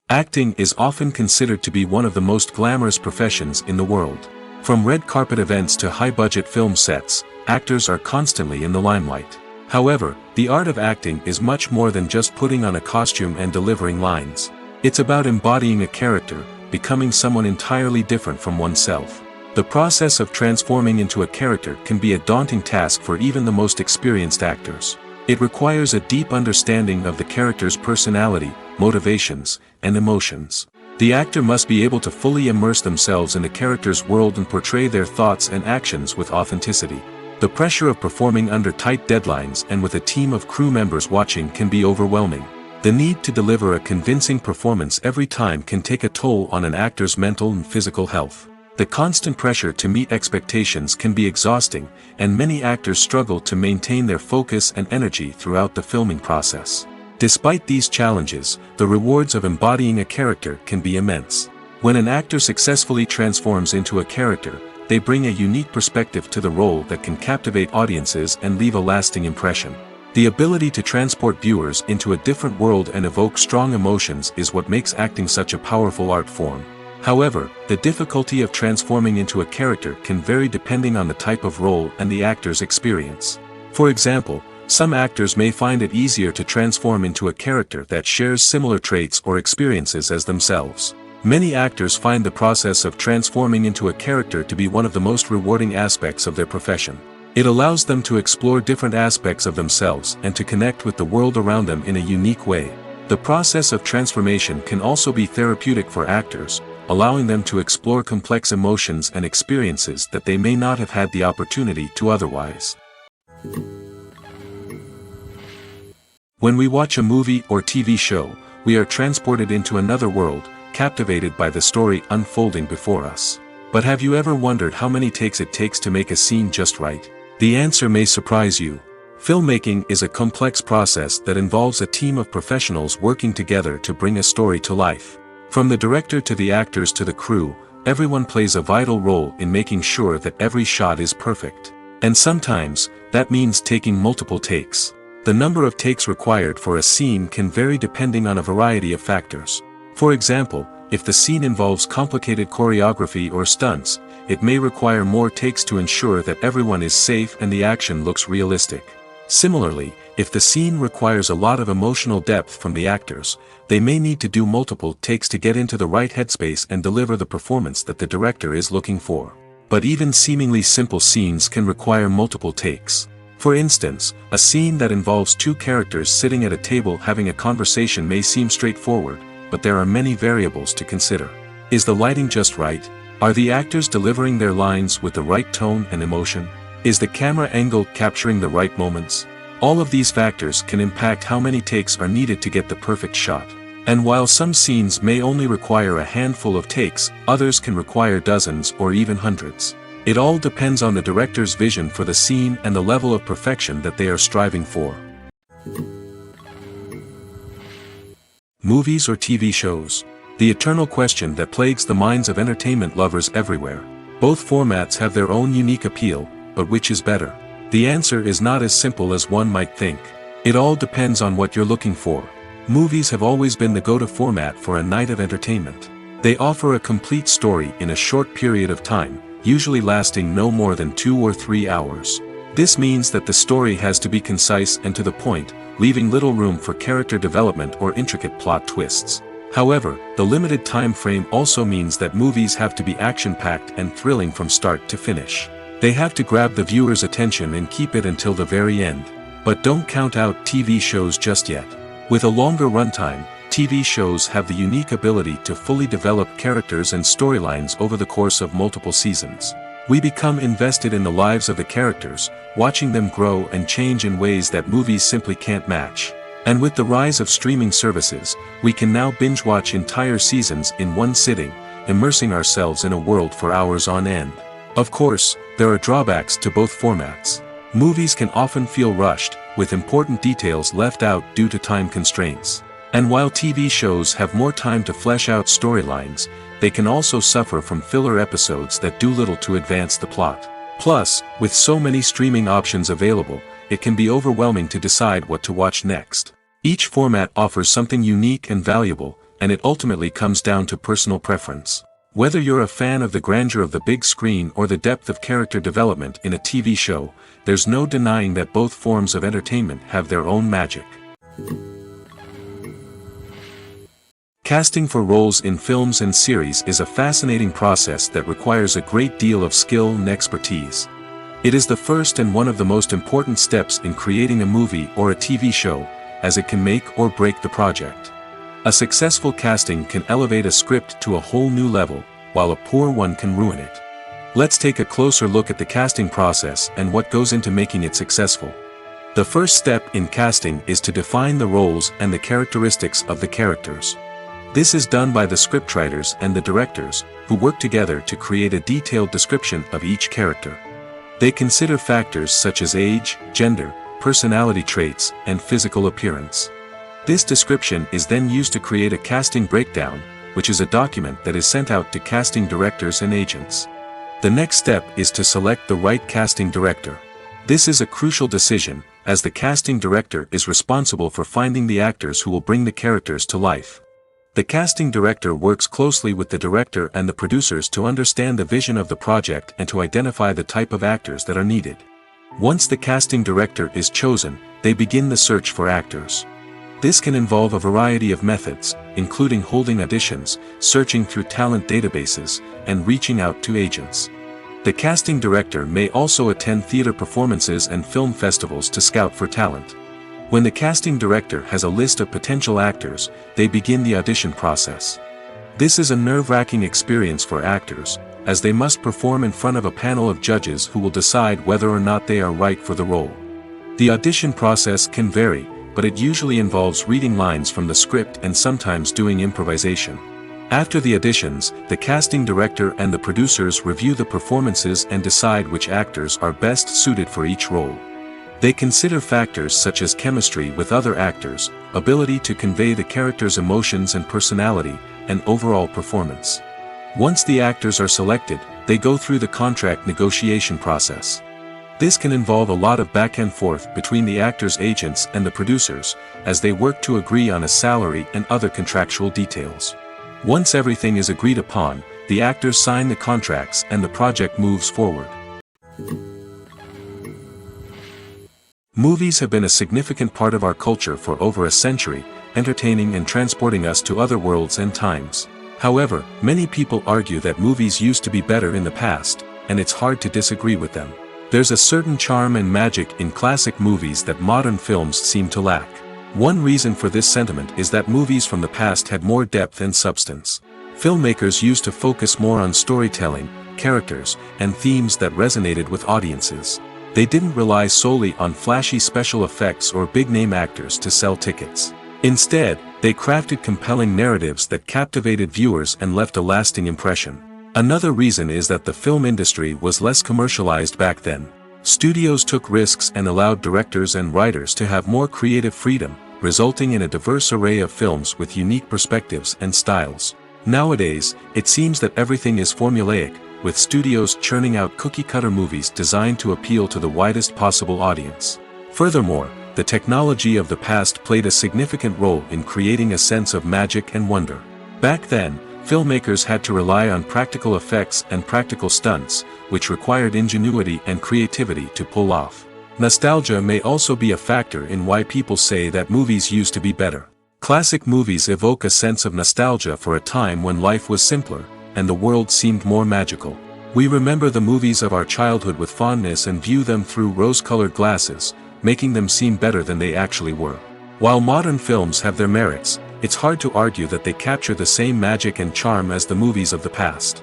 Acting is often considered to be one of the most glamorous professions in the world. From red carpet events to high-budget film sets, actors are constantly in the limelight. However, the art of acting is much more than just putting on a costume and delivering lines. It's about embodying a character, becoming someone entirely different from oneself. The process of transforming into a character can be a daunting task for even the most experienced actors. It requires a deep understanding of the character's personality, motivations, and emotions. The actor must be able to fully immerse themselves in the character's world and portray their thoughts and actions with authenticity. The pressure of performing under tight deadlines and with a team of crew members watching can be overwhelming. The need to deliver a convincing performance every time can take a toll on an actor's mental and physical health. The constant pressure to meet expectations can be exhausting, and many actors struggle to maintain their focus and energy throughout the filming process. Despite these challenges, the rewards of embodying a character can be immense. When an actor successfully transforms into a character, they bring a unique perspective to the role that can captivate audiences and leave a lasting impression. The ability to transport viewers into a different world and evoke strong emotions is what makes acting such a powerful art form. However, the difficulty of transforming into a character can vary depending on the type of role and the actor's experience. For example, some actors may find it easier to transform into a character that shares similar traits or experiences as themselves. Many actors find the process of transforming into a character to be one of the most rewarding aspects of their profession. It allows them to explore different aspects of themselves and to connect with the world around them in a unique way. The process of transformation can also be therapeutic for actors, allowing them to explore complex emotions and experiences that they may not have had the opportunity to otherwise. When we watch a movie or TV show, we are transported into another world, captivated by the story unfolding before us. But have you ever wondered how many takes it takes to make a scene just right? The answer may surprise you. Filmmaking is a complex process that involves a team of professionals working together to bring a story to life. From the director to the actors to the crew, everyone plays a vital role in making sure that every shot is perfect. And sometimes, that means taking multiple takes. The number of takes required for a scene can vary depending on a variety of factors. For example, if the scene involves complicated choreography or stunts, it may require more takes to ensure that everyone is safe and the action looks realistic. Similarly, if the scene requires a lot of emotional depth from the actors, they may need to do multiple takes to get into the right headspace and deliver the performance that the director is looking for. But even seemingly simple scenes can require multiple takes. For instance, a scene that involves two characters sitting at a table having a conversation may seem straightforward, but there are many variables to consider. Is the lighting just right? Are the actors delivering their lines with the right tone and emotion? Is the camera angle capturing the right moments? All of these factors can impact how many takes are needed to get the perfect shot. And while some scenes may only require a handful of takes, others can require dozens or even hundreds. It all depends on the director's vision for the scene and the level of perfection that they are striving for. Movies or TV shows? The eternal question that plagues the minds of entertainment lovers everywhere. Both formats have their own unique appeal, but which is better? The answer is not as simple as one might think. It all depends on what you're looking for. Movies have always been the go-to format for a night of entertainment. They offer a complete story in a short period of time, usually lasting no more than 2 or 3 hours. This means that the story has to be concise and to the point, leaving little room for character development or intricate plot twists. However, the limited time frame also means that movies have to be action-packed and thrilling from start to finish. They have to grab the viewer's attention and keep it until the very end. But don't count out TV shows just yet. With a longer runtime, TV shows have the unique ability to fully develop characters and storylines over the course of multiple seasons. We become invested in the lives of the characters, watching them grow and change in ways that movies simply can't match. And with the rise of streaming services, we can now binge-watch entire seasons in one sitting, immersing ourselves in a world for hours on end. Of course, there are drawbacks to both formats. Movies can often feel rushed, with important details left out due to time constraints. And while TV shows have more time to flesh out storylines, they can also suffer from filler episodes that do little to advance the plot. Plus, with so many streaming options available, it can be overwhelming to decide what to watch next. Each format offers something unique and valuable, and it ultimately comes down to personal preference. Whether you're a fan of the grandeur of the big screen or the depth of character development in a TV show, there's no denying that both forms of entertainment have their own magic. Casting for roles in films and series is a fascinating process that requires a great deal of skill and expertise. It is the first and one of the most important steps in creating a movie or a TV show, as it can make or break the project. A successful casting can elevate a script to a whole new level, while a poor one can ruin it. Let's take a closer look at the casting process and what goes into making it successful. The first step in casting is to define the roles and the characteristics of the characters. This is done by the scriptwriters and the directors, who work together to create a detailed description of each character. They consider factors such as age, gender, personality traits, and physical appearance. This description is then used to create a casting breakdown, which is a document that is sent out to casting directors and agents. The next step is to select the right casting director. This is a crucial decision, as the casting director is responsible for finding the actors who will bring the characters to life. The casting director works closely with the director and the producers to understand the vision of the project and to identify the type of actors that are needed. Once the casting director is chosen, they begin the search for actors. This can involve a variety of methods, including holding auditions, searching through talent databases, and reaching out to agents. The casting director may also attend theater performances and film festivals to scout for talent. When the casting director has a list of potential actors, they begin the audition process. This is a nerve-wracking experience for actors, as they must perform in front of a panel of judges who will decide whether or not they are right for the role. The audition process can vary, but it usually involves reading lines from the script and sometimes doing improvisation. After the auditions, the casting director and the producers review the performances and decide which actors are best suited for each role. They consider factors such as chemistry with other actors, ability to convey the character's emotions and personality, and overall performance. Once the actors are selected, they go through the contract negotiation process. This can involve a lot of back and forth between the actors' agents and the producers, as they work to agree on a salary and other contractual details. Once everything is agreed upon, the actors sign the contracts and the project moves forward. Movies have been a significant part of our culture for over a century, entertaining and transporting us to other worlds and times. However, many people argue that movies used to be better in the past, and it's hard to disagree with them. There's a certain charm and magic in classic movies that modern films seem to lack. One reason for this sentiment is that movies from the past had more depth and substance. Filmmakers used to focus more on storytelling, characters, and themes that resonated with audiences. They didn't rely solely on flashy special effects or big-name actors to sell tickets. Instead, they crafted compelling narratives that captivated viewers and left a lasting impression. Another reason is that the film industry was less commercialized back then. Studios took risks and allowed directors and writers to have more creative freedom, resulting in a diverse array of films with unique perspectives and styles. Nowadays, it seems that everything is formulaic, with studios churning out cookie-cutter movies designed to appeal to the widest possible audience. Furthermore, the technology of the past played a significant role in creating a sense of magic and wonder. Back then, filmmakers had to rely on practical effects and practical stunts, which required ingenuity and creativity to pull off. Nostalgia may also be a factor in why people say that movies used to be better. Classic movies evoke a sense of nostalgia for a time when life was simpler, and the world seemed more magical. We remember the movies of our childhood with fondness and view them through rose-colored glasses, making them seem better than they actually were. While modern films have their merits, it's hard to argue that they capture the same magic and charm as the movies of the past.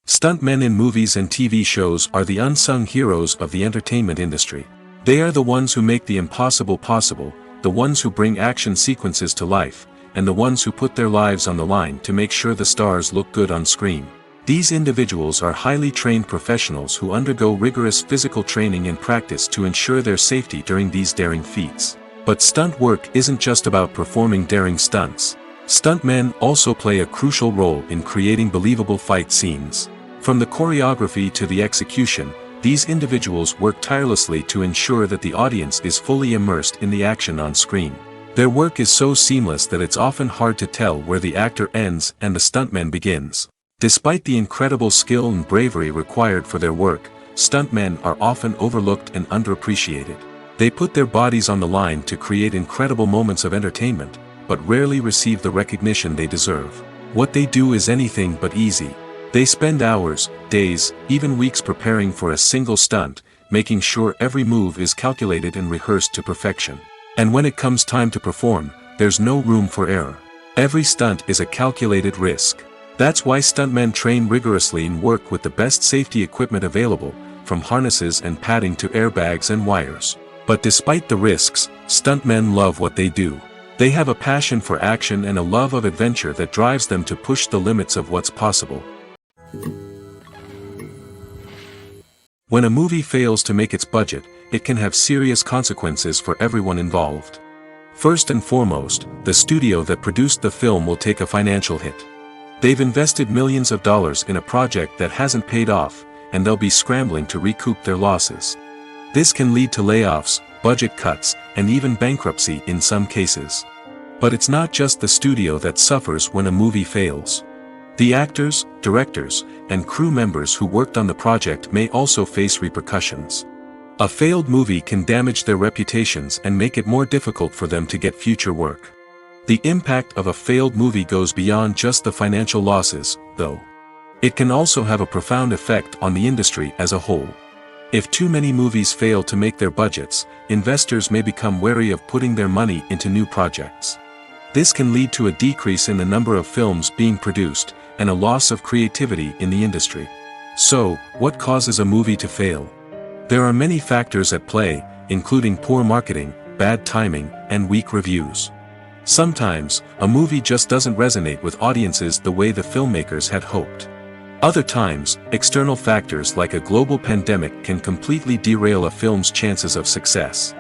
Stuntmen in movies and TV shows are the unsung heroes of the entertainment industry. They are the ones who make the impossible possible, the ones who bring action sequences to life, and the ones who put their lives on the line to make sure the stars look good on screen. These individuals are highly trained professionals who undergo rigorous physical training and practice to ensure their safety during these daring feats. But stunt work isn't just about performing daring stunts. Stuntmen also play a crucial role in creating believable fight scenes. From the choreography to the execution, these individuals work tirelessly to ensure that the audience is fully immersed in the action on screen. Their work is so seamless that it's often hard to tell where the actor ends and the stuntman begins. Despite the incredible skill and bravery required for their work, stuntmen are often overlooked and underappreciated. They put their bodies on the line to create incredible moments of entertainment, but rarely receive the recognition they deserve. What they do is anything but easy. They spend hours, days, even weeks preparing for a single stunt, making sure every move is calculated and rehearsed to perfection. And when it comes time to perform, there's no room for error. Every stunt is a calculated risk. That's why stuntmen train rigorously and work with the best safety equipment available, from harnesses and padding to airbags and wires. But despite the risks, stuntmen love what they do. They have a passion for action and a love of adventure that drives them to push the limits of what's possible. When a movie fails to make its budget, it can have serious consequences for everyone involved. First and foremost, the studio that produced the film will take a financial hit. They've invested millions of dollars in a project that hasn't paid off, and they'll be scrambling to recoup their losses. This can lead to layoffs, budget cuts, and even bankruptcy in some cases. But it's not just the studio that suffers when a movie fails. The actors, directors, and crew members who worked on the project may also face repercussions. A failed movie can damage their reputations and make it more difficult for them to get future work. The impact of a failed movie goes beyond just the financial losses, though. It can also have a profound effect on the industry as a whole. If too many movies fail to make their budgets, investors may become wary of putting their money into new projects. This can lead to a decrease in the number of films being produced, and a loss of creativity in the industry. So, what causes a movie to fail? There are many factors at play, including poor marketing, bad timing, and weak reviews. Sometimes, a movie just doesn't resonate with audiences the way the filmmakers had hoped. Other times, external factors like a global pandemic can completely derail a film's chances of success.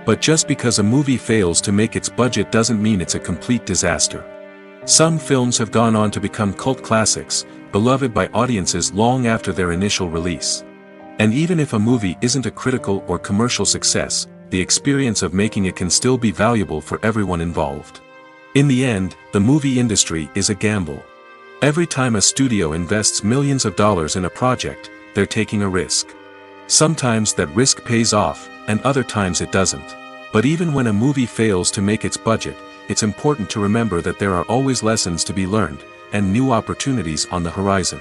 But just because a movie fails to make its budget doesn't mean it's a complete disaster. Some films have gone on to become cult classics, beloved by audiences long after their initial release. And even if a movie isn't a critical or commercial success, the experience of making it can still be valuable for everyone involved. In the end, the movie industry is a gamble. Every time a studio invests millions of dollars in a project, they're taking a risk. Sometimes that risk pays off, and other times it doesn't. But even when a movie fails to make its budget, it's important to remember that there are always lessons to be learned, and new opportunities on the horizon.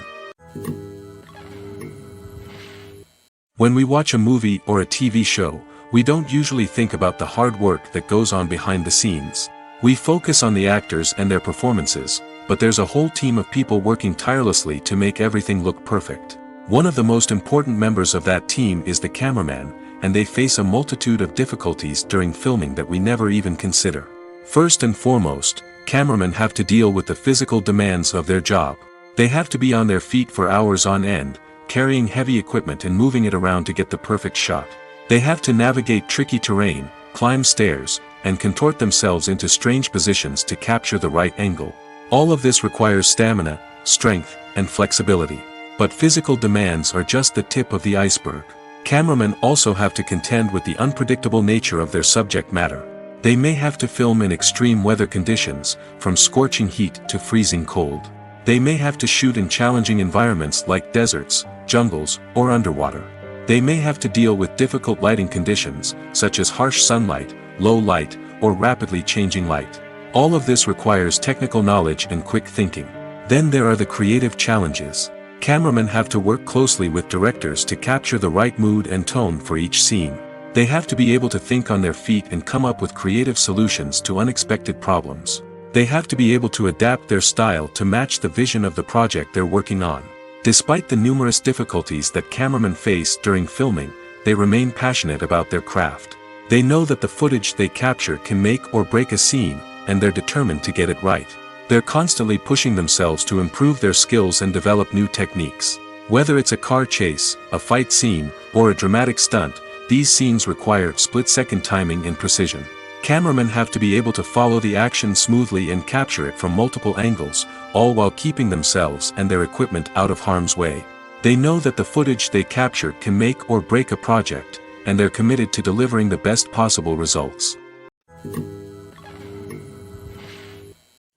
When we watch a movie or a TV show, we don't usually think about the hard work that goes on behind the scenes. We focus on the actors and their performances, but there's a whole team of people working tirelessly to make everything look perfect. One of the most important members of that team is the cameraman, and they face a multitude of difficulties during filming that we never even consider. First and foremost, cameramen have to deal with the physical demands of their job. They have to be on their feet for hours on end, carrying heavy equipment and moving it around to get the perfect shot. They have to navigate tricky terrain, climb stairs, and contort themselves into strange positions to capture the right angle. All of this requires stamina, strength, and flexibility. But physical demands are just the tip of the iceberg. Cameramen also have to contend with the unpredictable nature of their subject matter. They may have to film in extreme weather conditions, from scorching heat to freezing cold. They may have to shoot in challenging environments like deserts, jungles, or underwater. They may have to deal with difficult lighting conditions, such as harsh sunlight, low light, or rapidly changing light. All of this requires technical knowledge and quick thinking. Then there are the creative challenges. Cameramen have to work closely with directors to capture the right mood and tone for each scene. They have to be able to think on their feet and come up with creative solutions to unexpected problems. They have to be able to adapt their style to match the vision of the project they're working on. Despite the numerous difficulties that cameramen face during filming, they remain passionate about their craft. They know that the footage they capture can make or break a scene, and they're determined to get it right. They're constantly pushing themselves to improve their skills and develop new techniques. Whether it's a car chase, a fight scene, or a dramatic stunt, these scenes require split-second timing and precision. Cameramen have to be able to follow the action smoothly and capture it from multiple angles, all while keeping themselves and their equipment out of harm's way. They know that the footage they capture can make or break a project, and they're committed to delivering the best possible results.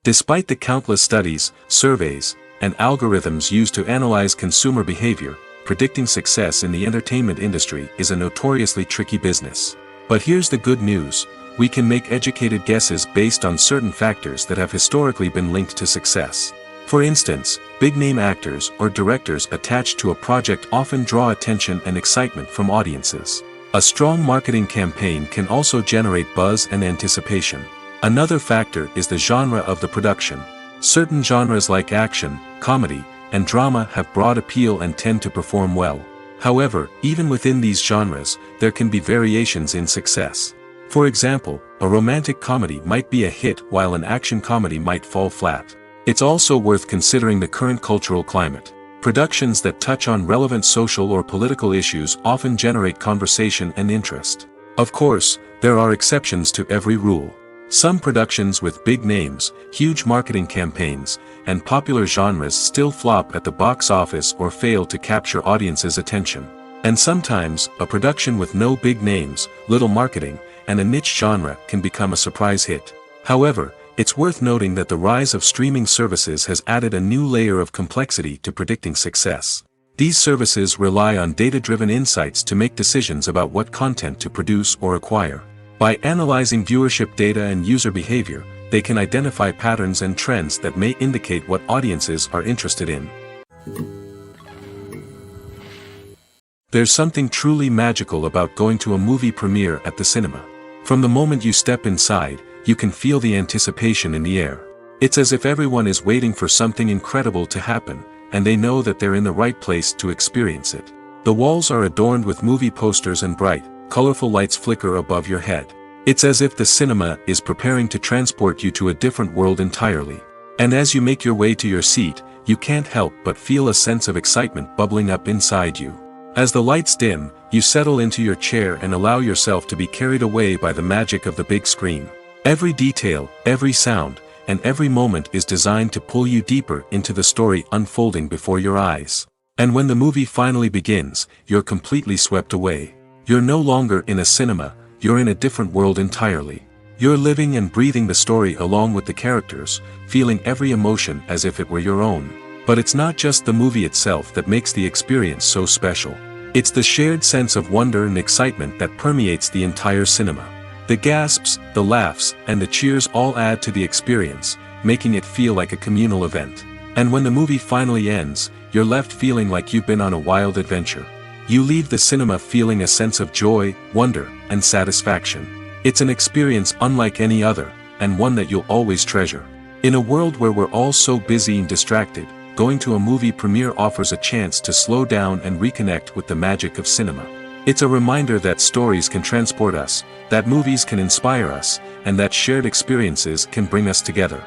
Despite the countless studies, surveys, and algorithms used to analyze consumer behavior, predicting success in the entertainment industry is a notoriously tricky business. But here's the good news. We can make educated guesses based on certain factors that have historically been linked to success. For instance, big-name actors or directors attached to a project often draw attention and excitement from audiences. A strong marketing campaign can also generate buzz and anticipation. Another factor is the genre of the production. Certain genres like action, comedy, and drama have broad appeal and tend to perform well. However, even within these genres, there can be variations in success. For example, a romantic comedy might be a hit while an action comedy might fall flat. It's also worth considering the current cultural climate. Productions that touch on relevant social or political issues often generate conversation and interest. Of course, there are exceptions to every rule. Some productions with big names, huge marketing campaigns, and popular genres still flop at the box office or fail to capture audiences' attention. And sometimes, a production with no big names, little marketing, and a niche genre can become a surprise hit. However, it's worth noting that the rise of streaming services has added a new layer of complexity to predicting success. These services rely on data-driven insights to make decisions about what content to produce or acquire. By analyzing viewership data and user behavior, they can identify patterns and trends that may indicate what audiences are interested in. There's something truly magical about going to a movie premiere at the cinema. From the moment you step inside, you can feel the anticipation in the air. It's as if everyone is waiting for something incredible to happen, and they know that they're in the right place to experience it. The walls are adorned with movie posters and bright, colorful lights flicker above your head. It's as if the cinema is preparing to transport you to a different world entirely. And as you make your way to your seat, you can't help but feel a sense of excitement bubbling up inside you. As the lights dim, you settle into your chair and allow yourself to be carried away by the magic of the big screen. Every detail, every sound, and every moment is designed to pull you deeper into the story unfolding before your eyes. And when the movie finally begins, you're completely swept away. You're no longer in a cinema, you're in a different world entirely. You're living and breathing the story along with the characters, feeling every emotion as if it were your own. But it's not just the movie itself that makes the experience so special. It's the shared sense of wonder and excitement that permeates the entire cinema. The gasps, the laughs, and the cheers all add to the experience, making it feel like a communal event. And when the movie finally ends, you're left feeling like you've been on a wild adventure. You leave the cinema feeling a sense of joy, wonder, and satisfaction. It's an experience unlike any other, and one that you'll always treasure. In a world where we're all so busy and distracted, going to a movie premiere offers a chance to slow down and reconnect with the magic of cinema. It's a reminder that stories can transport us, that movies can inspire us, and that shared experiences can bring us together.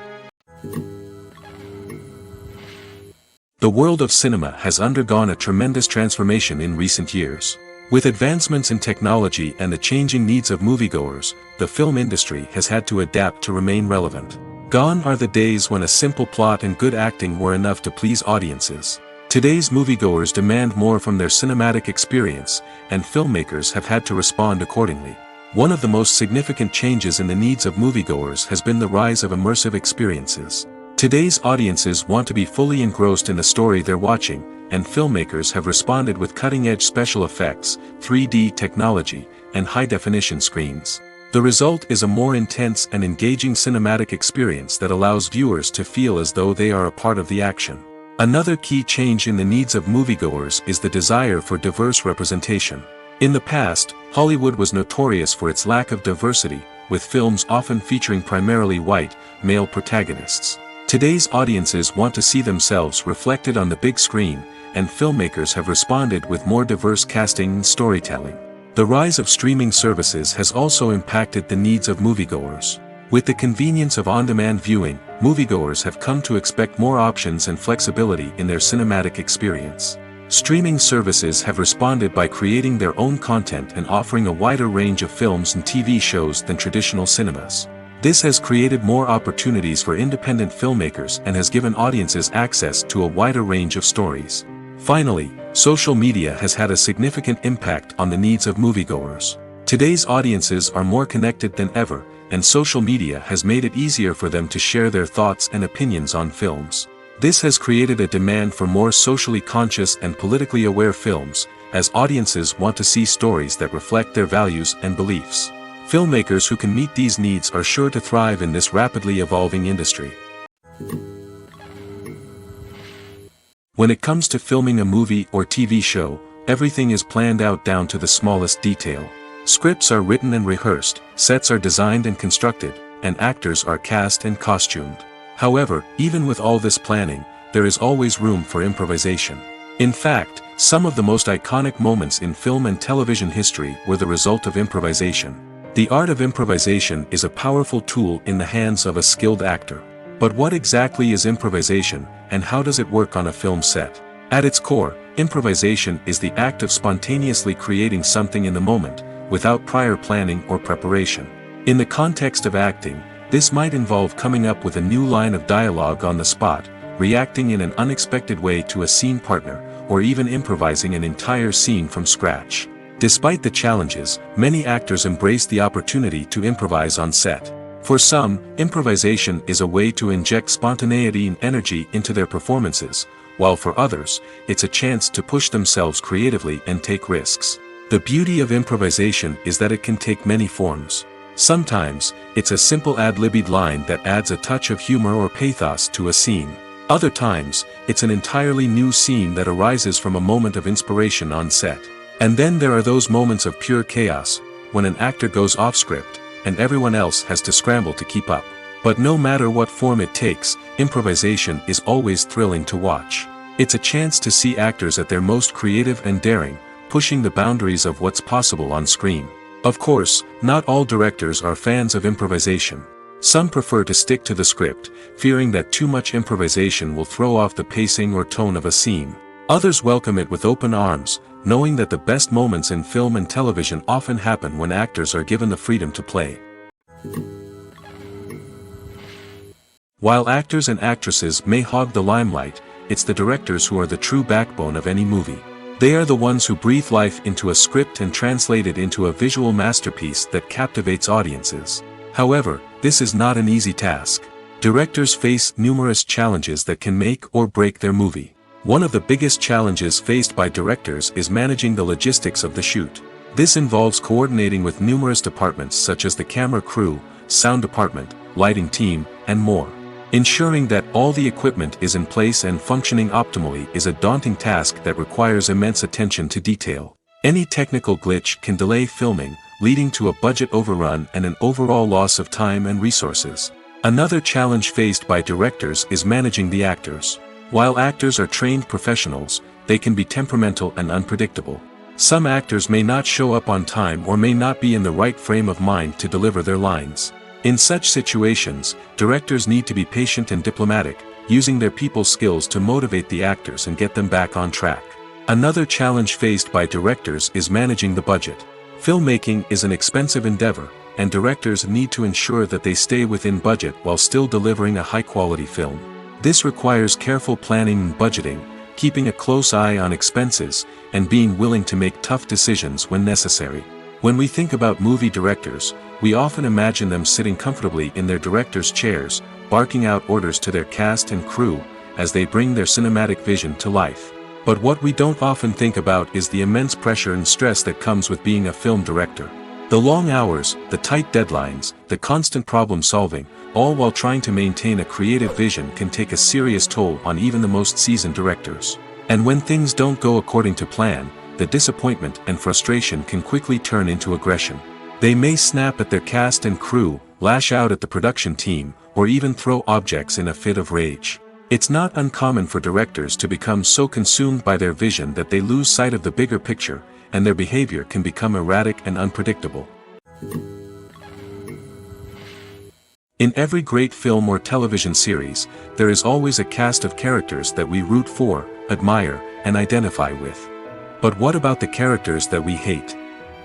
The world of cinema has undergone a tremendous transformation in recent years. With advancements in technology and the changing needs of moviegoers, the film industry has had to adapt to remain relevant. Gone are the days when a simple plot and good acting were enough to please audiences. Today's moviegoers demand more from their cinematic experience, and filmmakers have had to respond accordingly. One of the most significant changes in the needs of moviegoers has been the rise of immersive experiences. Today's audiences want to be fully engrossed in the story they're watching, and filmmakers have responded with cutting-edge special effects, 3D technology, and high-definition screens. The result is a more intense and engaging cinematic experience that allows viewers to feel as though they are a part of the action. Another key change in the needs of moviegoers is the desire for diverse representation. In the past, Hollywood was notorious for its lack of diversity, with films often featuring primarily white, male protagonists. Today's audiences want to see themselves reflected on the big screen, and filmmakers have responded with more diverse casting and storytelling. The rise of streaming services has also impacted the needs of moviegoers. With the convenience of on-demand viewing, moviegoers have come to expect more options and flexibility in their cinematic experience. Streaming services have responded by creating their own content and offering a wider range of films and TV shows than traditional cinemas. This has created more opportunities for independent filmmakers and has given audiences access to a wider range of stories. Finally, social media has had a significant impact on the needs of moviegoers. Today's audiences are more connected than ever, and social media has made it easier for them to share their thoughts and opinions on films. This has created a demand for more socially conscious and politically aware films, as audiences want to see stories that reflect their values and beliefs. Filmmakers who can meet these needs are sure to thrive in this rapidly evolving industry. When it comes to filming a movie or TV show, everything is planned out down to the smallest detail. Scripts are written and rehearsed, sets are designed and constructed, and actors are cast and costumed. However, even with all this planning, there is always room for improvisation. In fact, some of the most iconic moments in film and television history were the result of improvisation. The art of improvisation is a powerful tool in the hands of a skilled actor. But what exactly is improvisation, and how does it work on a film set? At its core, improvisation is the act of spontaneously creating something in the moment, without prior planning or preparation. In the context of acting, this might involve coming up with a new line of dialogue on the spot, reacting in an unexpected way to a scene partner, or even improvising an entire scene from scratch. Despite the challenges, many actors embrace the opportunity to improvise on set. For some, improvisation is a way to inject spontaneity and energy into their performances, while for others, it's a chance to push themselves creatively and take risks. The beauty of improvisation is that it can take many forms. Sometimes, it's a simple ad-libbed line that adds a touch of humor or pathos to a scene. Other times, it's an entirely new scene that arises from a moment of inspiration on set. And then there are those moments of pure chaos, when an actor goes off script, and everyone else has to scramble to keep up. But no matter what form it takes, improvisation is always thrilling to watch. It's a chance to see actors at their most creative and daring, pushing the boundaries of what's possible on screen. Of course, not all directors are fans of improvisation. Some prefer to stick to the script, fearing that too much improvisation will throw off the pacing or tone of a scene. Others welcome it with open arms, knowing that the best moments in film and television often happen when actors are given the freedom to play. While actors and actresses may hog the limelight, it's the directors who are the true backbone of any movie. They are the ones who breathe life into a script and translate it into a visual masterpiece that captivates audiences. However, this is not an easy task. Directors face numerous challenges that can make or break their movie. One of the biggest challenges faced by directors is managing the logistics of the shoot. This involves coordinating with numerous departments such as the camera crew, sound department, lighting team, and more. Ensuring that all the equipment is in place and functioning optimally is a daunting task that requires immense attention to detail. Any technical glitch can delay filming, leading to a budget overrun and an overall loss of time and resources. Another challenge faced by directors is managing the actors. While actors are trained professionals, they can be temperamental and unpredictable. Some actors may not show up on time or may not be in the right frame of mind to deliver their lines. In such situations, directors need to be patient and diplomatic, using their people skills to motivate the actors and get them back on track. Another challenge faced by directors is managing the budget. Filmmaking is an expensive endeavor, and directors need to ensure that they stay within budget while still delivering a high-quality film. This requires careful planning and budgeting, keeping a close eye on expenses, and being willing to make tough decisions when necessary. When we think about movie directors, we often imagine them sitting comfortably in their director's chairs, barking out orders to their cast and crew, as they bring their cinematic vision to life. But what we don't often think about is the immense pressure and stress that comes with being a film director. The long hours, the tight deadlines, the constant problem solving, all while trying to maintain a creative vision can take a serious toll on even the most seasoned directors. And when things don't go according to plan, the disappointment and frustration can quickly turn into aggression. They may snap at their cast and crew, lash out at the production team, or even throw objects in a fit of rage. It's not uncommon for directors to become so consumed by their vision that they lose sight of the bigger picture, and their behavior can become erratic and unpredictable. In every great film or television series, there is always a cast of characters that we root for, admire, and identify with. But what about the characters that we hate?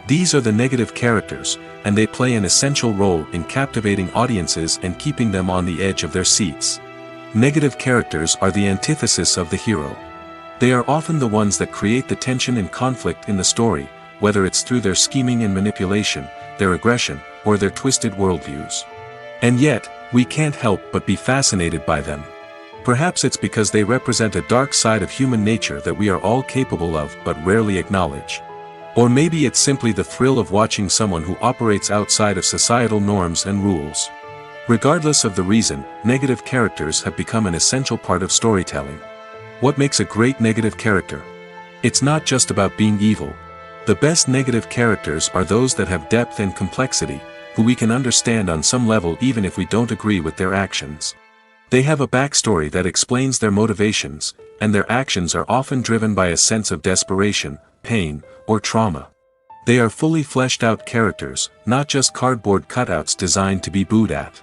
These are the negative characters, and they play an essential role in captivating audiences and keeping them on the edge of their seats. Negative characters are the antithesis of the hero. They are often the ones that create the tension and conflict in the story, whether it's through their scheming and manipulation, their aggression, or their twisted worldviews. And yet, we can't help but be fascinated by them. Perhaps it's because they represent a dark side of human nature that we are all capable of but rarely acknowledge. Or maybe it's simply the thrill of watching someone who operates outside of societal norms and rules. Regardless of the reason, negative characters have become an essential part of storytelling. What makes a great negative character? It's not just about being evil. The best negative characters are those that have depth and complexity, who we can understand on some level even if we don't agree with their actions. They have a backstory that explains their motivations, and their actions are often driven by a sense of desperation, pain, or trauma. They are fully fleshed out characters, not just cardboard cutouts designed to be booed at.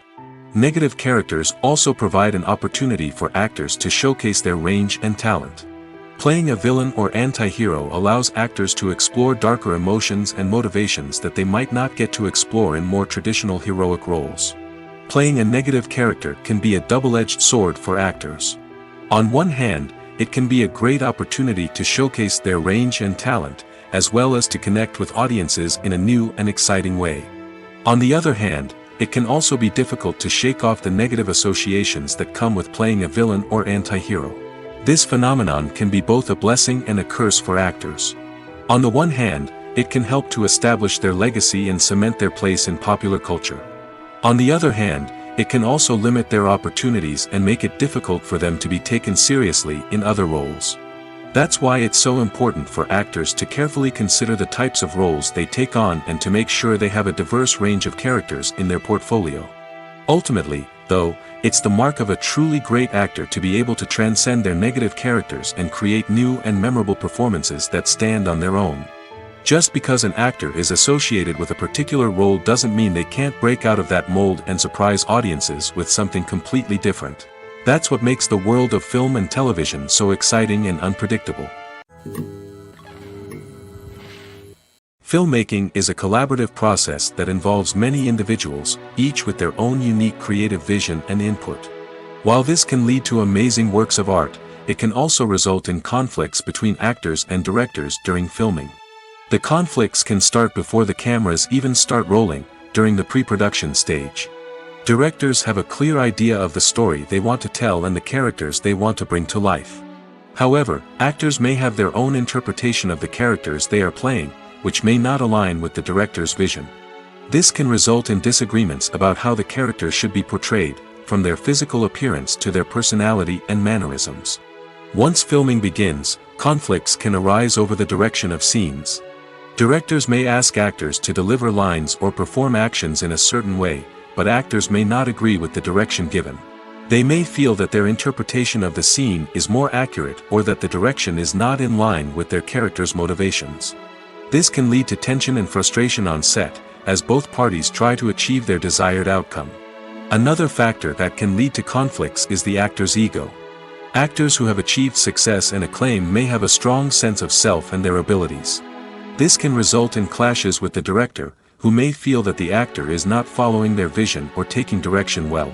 Negative characters also provide an opportunity for actors to showcase their range and talent. Playing a villain or anti-hero allows actors to explore darker emotions and motivations that they might not get to explore in more traditional heroic roles. Playing a negative character can be a double-edged sword for actors. On one hand, it can be a great opportunity to showcase their range and talent, as well as to connect with audiences in a new and exciting way. On the other hand, it can also be difficult to shake off the negative associations that come with playing a villain or anti-hero. This phenomenon can be both a blessing and a curse for actors. On the one hand, it can help to establish their legacy and cement their place in popular culture. On the other hand, it can also limit their opportunities and make it difficult for them to be taken seriously in other roles. That's why it's so important for actors to carefully consider the types of roles they take on and to make sure they have a diverse range of characters in their portfolio. Ultimately, though, it's the mark of a truly great actor to be able to transcend their negative characters and create new and memorable performances that stand on their own. Just because an actor is associated with a particular role doesn't mean they can't break out of that mold and surprise audiences with something completely different. That's what makes the world of film and television so exciting and unpredictable. Filmmaking is a collaborative process that involves many individuals, each with their own unique creative vision and input. While this can lead to amazing works of art, it can also result in conflicts between actors and directors during filming. The conflicts can start before the cameras even start rolling, during the pre-production stage. Directors have a clear idea of the story they want to tell and the characters they want to bring to life. However, actors may have their own interpretation of the characters they are playing, which may not align with the director's vision. This can result in disagreements about how the character should be portrayed, from their physical appearance to their personality and mannerisms. Once filming begins, conflicts can arise over the direction of scenes. Directors may ask actors to deliver lines or perform actions in a certain way, but actors may not agree with the direction given. They may feel that their interpretation of the scene is more accurate or that the direction is not in line with their character's motivations. This can lead to tension and frustration on set, as both parties try to achieve their desired outcome. Another factor that can lead to conflicts is the actor's ego. Actors who have achieved success and acclaim may have a strong sense of self and their abilities. This can result in clashes with the director, who may feel that the actor is not following their vision or taking direction well.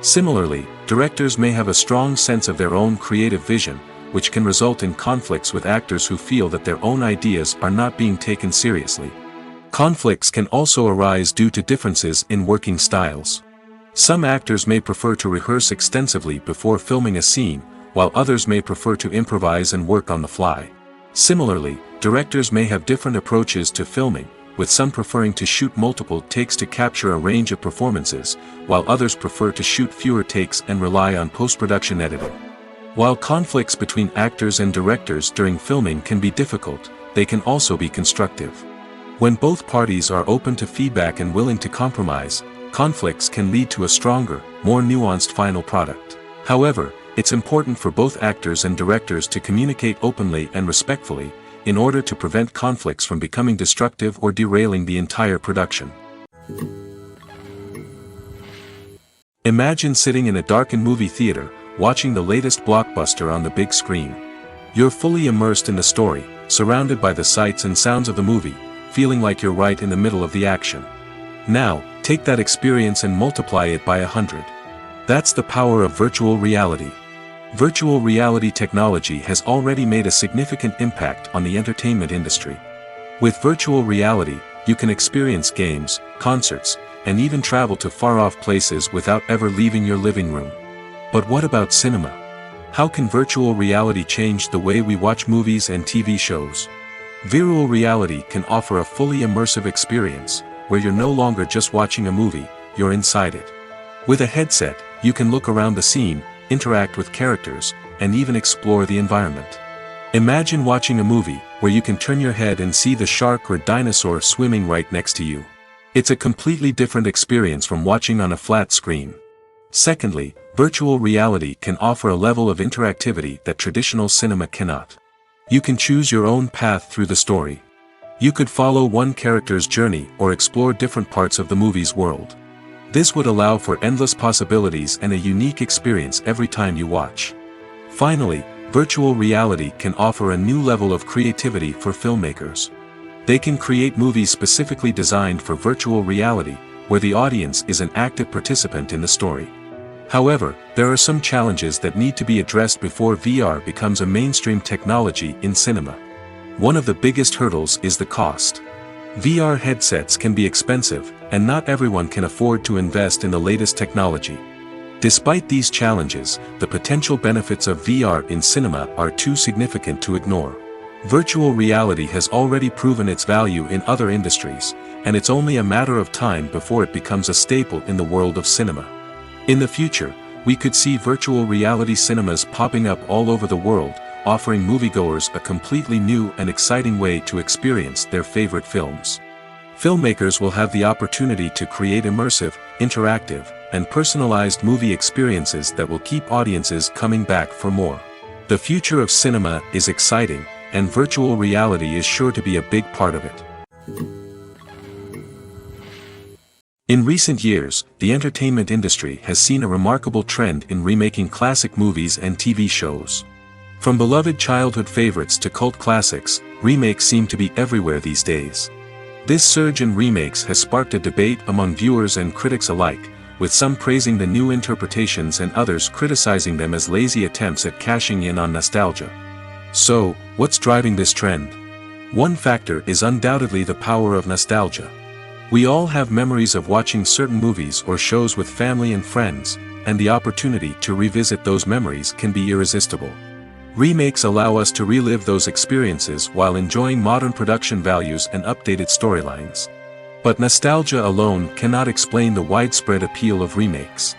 Similarly, directors may have a strong sense of their own creative vision, which can result in conflicts with actors who feel that their own ideas are not being taken seriously. Conflicts can also arise due to differences in working styles. Some actors may prefer to rehearse extensively before filming a scene, while others may prefer to improvise and work on the fly. Similarly, directors may have different approaches to filming, with some preferring to shoot multiple takes to capture a range of performances, while others prefer to shoot fewer takes and rely on post-production editing. While conflicts between actors and directors during filming can be difficult, they can also be constructive. When both parties are open to feedback and willing to compromise, conflicts can lead to a stronger, more nuanced final product. However, it's important for both actors and directors to communicate openly and respectfully, in order to prevent conflicts from becoming destructive or derailing the entire production. Imagine sitting in a darkened movie theater, watching the latest blockbuster on the big screen. You're fully immersed in the story, surrounded by the sights and sounds of the movie, feeling like you're right in the middle of the action. Now, take that experience and multiply it by 100. That's the power of virtual reality. Virtual reality technology has already made a significant impact on the entertainment industry. With virtual reality, you can experience games, concerts, and even travel to far-off places without ever leaving your living room. But what about cinema? How can virtual reality change the way we watch movies and TV shows? Virtual reality can offer a fully immersive experience, where you're no longer just watching a movie, you're inside it. With a headset, you can look around the scene, interact with characters, and even explore the environment. Imagine watching a movie where you can turn your head and see the shark or dinosaur swimming right next to you. It's a completely different experience from watching on a flat screen. Secondly, virtual reality can offer a level of interactivity that traditional cinema cannot. You can choose your own path through the story. You could follow one character's journey or explore different parts of the movie's world. This would allow for endless possibilities and a unique experience every time you watch. Finally, virtual reality can offer a new level of creativity for filmmakers. They can create movies specifically designed for virtual reality, where the audience is an active participant in the story. However, there are some challenges that need to be addressed before VR becomes a mainstream technology in cinema. One of the biggest hurdles is the cost. VR headsets can be expensive, and not everyone can afford to invest in the latest technology. Despite these challenges, the potential benefits of VR in cinema are too significant to ignore. Virtual reality has already proven its value in other industries, and it's only a matter of time before it becomes a staple in the world of cinema. In the future, we could see virtual reality cinemas popping up all over the world, offering moviegoers a completely new and exciting way to experience their favorite films. Filmmakers will have the opportunity to create immersive, interactive, and personalized movie experiences that will keep audiences coming back for more. The future of cinema is exciting, and virtual reality is sure to be a big part of it. In recent years, the entertainment industry has seen a remarkable trend in remaking classic movies and TV shows. From beloved childhood favorites to cult classics, remakes seem to be everywhere these days. This surge in remakes has sparked a debate among viewers and critics alike, with some praising the new interpretations and others criticizing them as lazy attempts at cashing in on nostalgia. So, what's driving this trend? One factor is undoubtedly the power of nostalgia. We all have memories of watching certain movies or shows with family and friends, and the opportunity to revisit those memories can be irresistible. Remakes allow us to relive those experiences while enjoying modern production values and updated storylines. But nostalgia alone cannot explain the widespread appeal of remakes.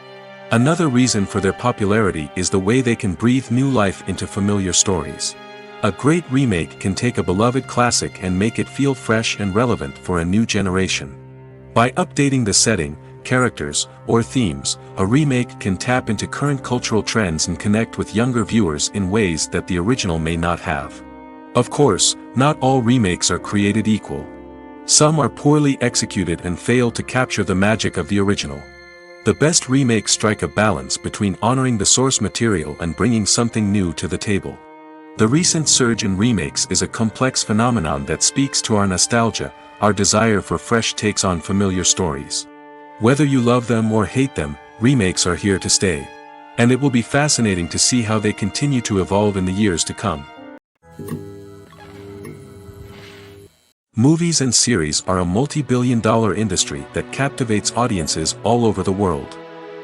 Another reason for their popularity is the way they can breathe new life into familiar stories. A great remake can take a beloved classic and make it feel fresh and relevant for a new generation. By updating the setting, characters, or themes, a remake can tap into current cultural trends and connect with younger viewers in ways that the original may not have. Of course, not all remakes are created equal. Some are poorly executed and fail to capture the magic of the original. The best remakes strike a balance between honoring the source material and bringing something new to the table. The recent surge in remakes is a complex phenomenon that speaks to our nostalgia, our desire for fresh takes on familiar stories. Whether you love them or hate them, remakes are here to stay. And it will be fascinating to see how they continue to evolve in the years to come. Movies and series are a multi-billion-dollar industry that captivates audiences all over the world.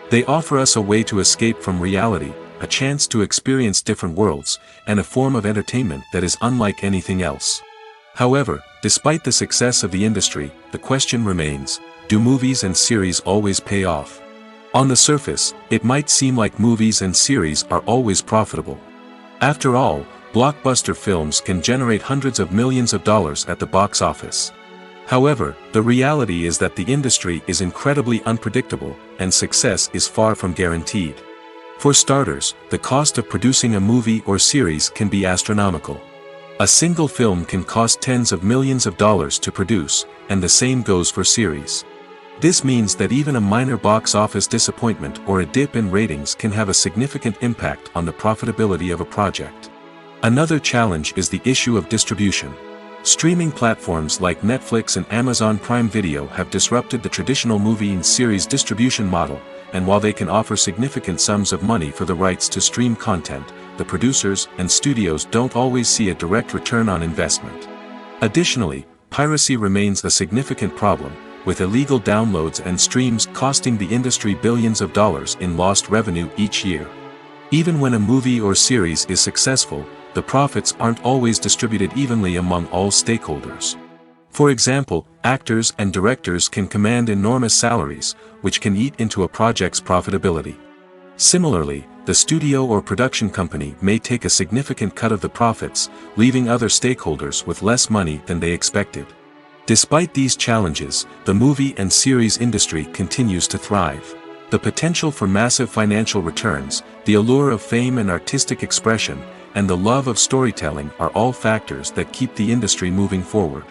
They offer us a way to escape from reality, a chance to experience different worlds, and a form of entertainment that is unlike anything else. However, despite the success of the industry, the question remains, do movies and series always pay off? On the surface, it might seem like movies and series are always profitable. After all, blockbuster films can generate hundreds of millions of dollars at the box office. However, the reality is that the industry is incredibly unpredictable, and success is far from guaranteed. For starters, the cost of producing a movie or series can be astronomical. A single film can cost tens of millions of dollars to produce, and the same goes for series. This means that even a minor box office disappointment or a dip in ratings can have a significant impact on the profitability of a project. Another challenge is the issue of distribution. Streaming platforms like Netflix and Amazon Prime Video have disrupted the traditional movie and series distribution model, and while they can offer significant sums of money for the rights to stream content, the producers and studios don't always see a direct return on investment. Additionally, piracy remains a significant problem, with illegal downloads and streams costing the industry billions of dollars in lost revenue each year. Even when a movie or series is successful, the profits aren't always distributed evenly among all stakeholders. For example, actors and directors can command enormous salaries, which can eat into a project's profitability. Similarly, the studio or production company may take a significant cut of the profits, leaving other stakeholders with less money than they expected. Despite these challenges, the movie and series industry continues to thrive. The potential for massive financial returns, the allure of fame and artistic expression, and the love of storytelling are all factors that keep the industry moving forward.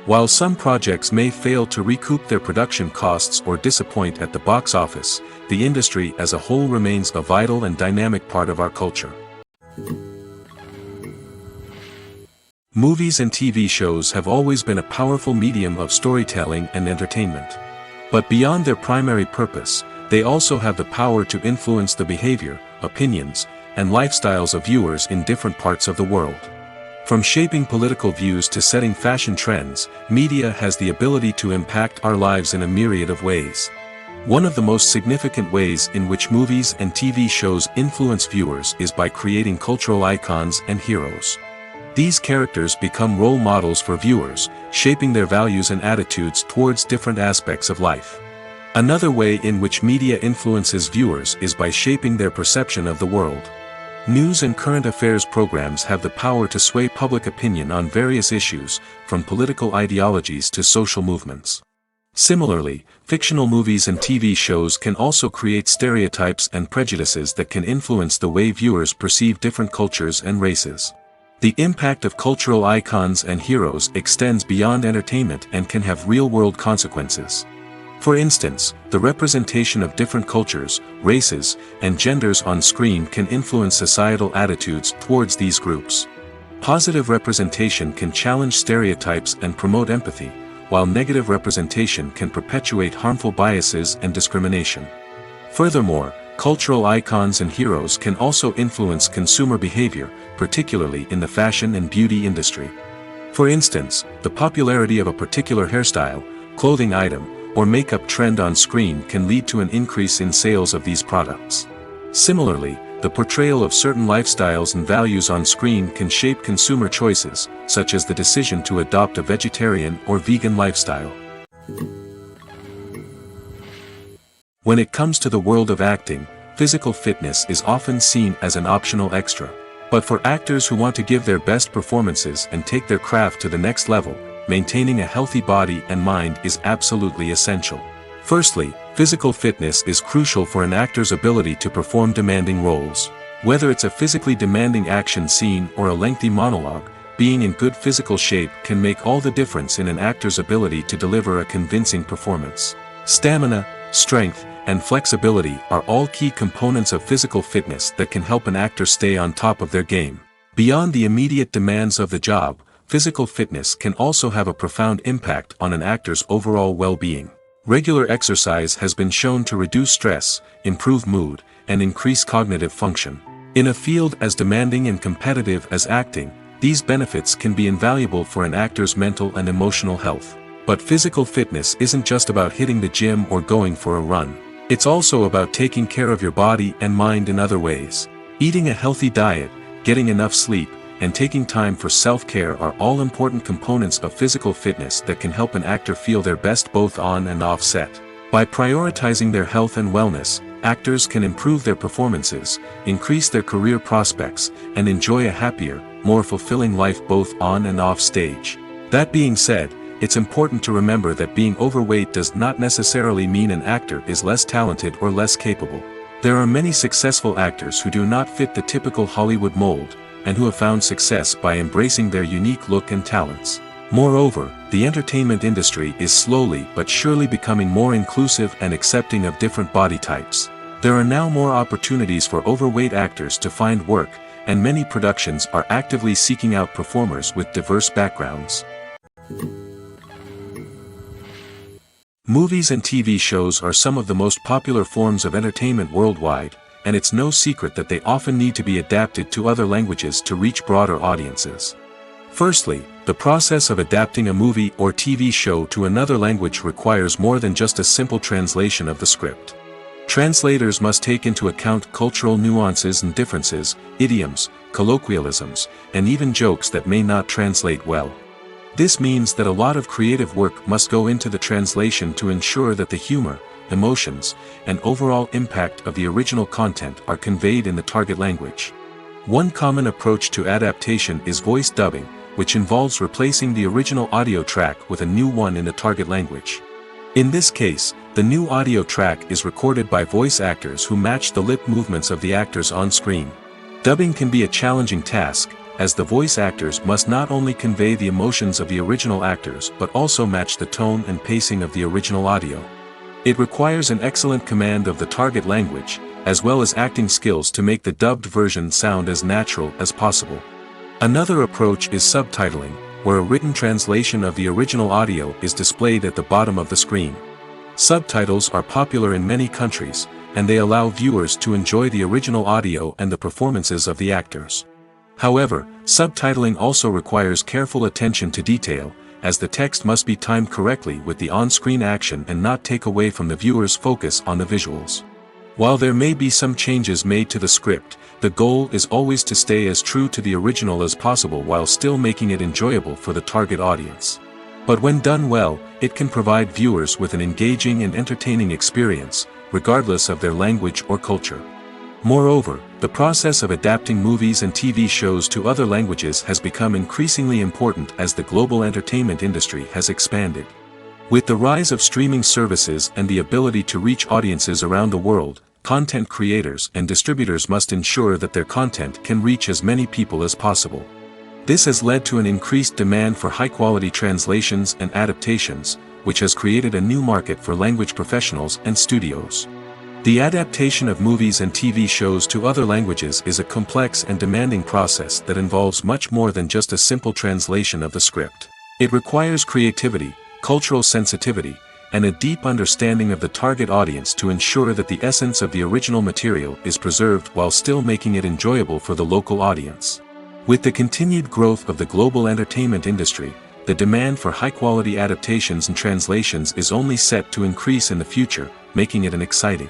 While some projects may fail to recoup their production costs or disappoint at the box office, the industry as a whole remains a vital and dynamic part of our culture. Movies and TV shows have always been a powerful medium of storytelling and entertainment. But beyond their primary purpose, they also have the power to influence the behavior, opinions, and lifestyles of viewers in different parts of the world. From shaping political views to setting fashion trends, media has the ability to impact our lives in a myriad of ways. One of the most significant ways in which movies and TV shows influence viewers is by creating cultural icons and heroes. These characters become role models for viewers, shaping their values and attitudes towards different aspects of life. Another way in which media influences viewers is by shaping their perception of the world. News and current affairs programs have the power to sway public opinion on various issues, from political ideologies to social movements. Similarly, fictional movies and TV shows can also create stereotypes and prejudices that can influence the way viewers perceive different cultures and races. The impact of cultural icons and heroes extends beyond entertainment and can have real-world consequences. For instance, the representation of different cultures, races, and genders on screen can influence societal attitudes towards these groups. Positive representation can challenge stereotypes and promote empathy, while negative representation can perpetuate harmful biases and discrimination. Furthermore, cultural icons and heroes can also influence consumer behavior, particularly in the fashion and beauty industry. For instance, the popularity of a particular hairstyle, clothing item, or makeup trend on screen can lead to an increase in sales of these products. Similarly, the portrayal of certain lifestyles and values on screen can shape consumer choices, such as the decision to adopt a vegetarian or vegan lifestyle. When it comes to the world of acting, physical fitness is often seen as an optional extra. But for actors who want to give their best performances and take their craft to the next level, maintaining a healthy body and mind is absolutely essential. Firstly, physical fitness is crucial for an actor's ability to perform demanding roles. Whether it's a physically demanding action scene or a lengthy monologue, being in good physical shape can make all the difference in an actor's ability to deliver a convincing performance. Stamina, strength, and flexibility are all key components of physical fitness that can help an actor stay on top of their game. Beyond the immediate demands of the job, physical fitness can also have a profound impact on an actor's overall well-being. Regular exercise has been shown to reduce stress, improve mood, and increase cognitive function. In a field as demanding and competitive as acting, these benefits can be invaluable for an actor's mental and emotional health. But physical fitness isn't just about hitting the gym or going for a run. It's also about taking care of your body and mind in other ways. Eating a healthy diet, getting enough sleep, and taking time for self-care are all important components of physical fitness that can help an actor feel their best both on and off set. By prioritizing their health and wellness, actors can improve their performances, increase their career prospects, and enjoy a happier, more fulfilling life both on and off stage. That being said, it's important to remember that being overweight does not necessarily mean an actor is less talented or less capable. There are many successful actors who do not fit the typical Hollywood mold, and who have found success by embracing their unique look and talents. Moreover, the entertainment industry is slowly but surely becoming more inclusive and accepting of different body types. There are now more opportunities for overweight actors to find work, and many productions are actively seeking out performers with diverse backgrounds. Movies and TV shows are some of the most popular forms of entertainment worldwide, and it's no secret that they often need to be adapted to other languages to reach broader audiences. Firstly, the process of adapting a movie or TV show to another language requires more than just a simple translation of the script. Translators must take into account cultural nuances and differences, idioms, colloquialisms, and even jokes that may not translate well. This means that a lot of creative work must go into the translation to ensure that the humor, emotions, and overall impact of the original content are conveyed in the target language. One common approach to adaptation is voice dubbing, which involves replacing the original audio track with a new one in the target language. In this case, the new audio track is recorded by voice actors who match the lip movements of the actors on screen. Dubbing can be a challenging task, as the voice actors must not only convey the emotions of the original actors but also match the tone and pacing of the original audio. It requires an excellent command of the target language, as well as acting skills to make the dubbed version sound as natural as possible. Another approach is subtitling, where a written translation of the original audio is displayed at the bottom of the screen. Subtitles are popular in many countries, and they allow viewers to enjoy the original audio and the performances of the actors. However, subtitling also requires careful attention to detail, as the text must be timed correctly with the on-screen action and not take away from the viewer's focus on the visuals. While there may be some changes made to the script, the goal is always to stay as true to the original as possible while still making it enjoyable for the target audience. But when done well, it can provide viewers with an engaging and entertaining experience, regardless of their language or culture. Moreover, the process of adapting movies and TV shows to other languages has become increasingly important as the global entertainment industry has expanded. With the rise of streaming services and the ability to reach audiences around the world, content creators and distributors must ensure that their content can reach as many people as possible. This has led to an increased demand for high-quality translations and adaptations, which has created a new market for language professionals and studios. The adaptation of movies and TV shows to other languages is a complex and demanding process that involves much more than just a simple translation of the script. It requires creativity, cultural sensitivity, and a deep understanding of the target audience to ensure that the essence of the original material is preserved while still making it enjoyable for the local audience. With the continued growth of the global entertainment industry, the demand for high-quality adaptations and translations is only set to increase in the future, making it an exciting.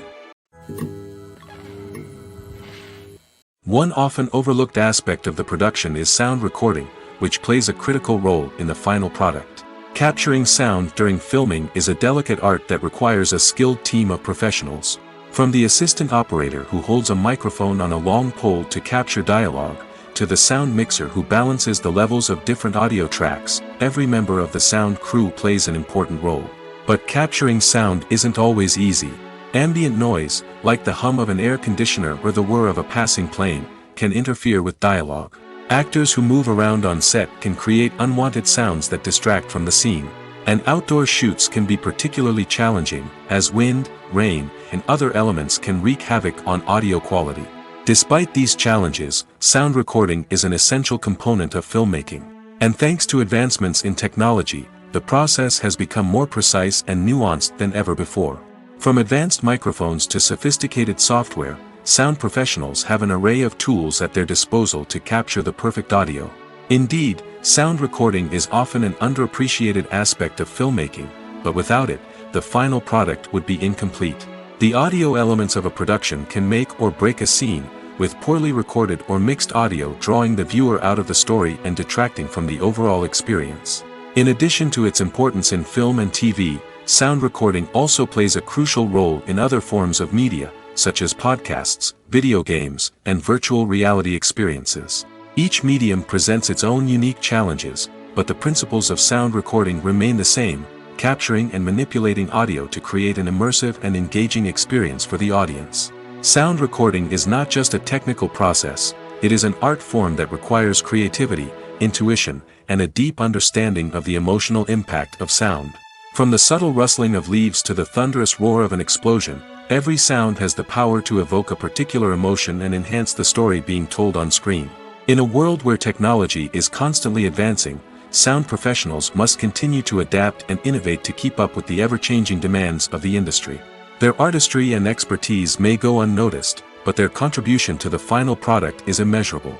One often overlooked aspect of the production is sound recording, which plays a critical role in the final product. Capturing sound during filming is a delicate art that requires a skilled team of professionals. From the assistant operator who holds a microphone on a long pole to capture dialogue, to the sound mixer who balances the levels of different audio tracks, every member of the sound crew plays an important role. But capturing sound isn't always easy. Ambient noise, like the hum of an air conditioner or the whir of a passing plane, can interfere with dialogue. Actors who move around on set can create unwanted sounds that distract from the scene. And outdoor shoots can be particularly challenging, as wind, rain, and other elements can wreak havoc on audio quality. Despite these challenges, sound recording is an essential component of filmmaking. And thanks to advancements in technology, the process has become more precise and nuanced than ever before. From advanced microphones to sophisticated software, sound professionals have an array of tools at their disposal to capture the perfect audio. Indeed, sound recording is often an underappreciated aspect of filmmaking, but without it, the final product would be incomplete. The audio elements of a production can make or break a scene, with poorly recorded or mixed audio drawing the viewer out of the story and detracting from the overall experience. In addition to its importance in film and TV, sound recording also plays a crucial role in other forms of media, such as podcasts, video games, and virtual reality experiences. Each medium presents its own unique challenges, but the principles of sound recording remain the same, capturing and manipulating audio to create an immersive and engaging experience for the audience. Sound recording is not just a technical process, it is an art form that requires creativity, intuition, and a deep understanding of the emotional impact of sound. From the subtle rustling of leaves to the thunderous roar of an explosion, every sound has the power to evoke a particular emotion and enhance the story being told on screen. In a world where technology is constantly advancing, sound professionals must continue to adapt and innovate to keep up with the ever-changing demands of the industry. Their artistry and expertise may go unnoticed, but their contribution to the final product is immeasurable.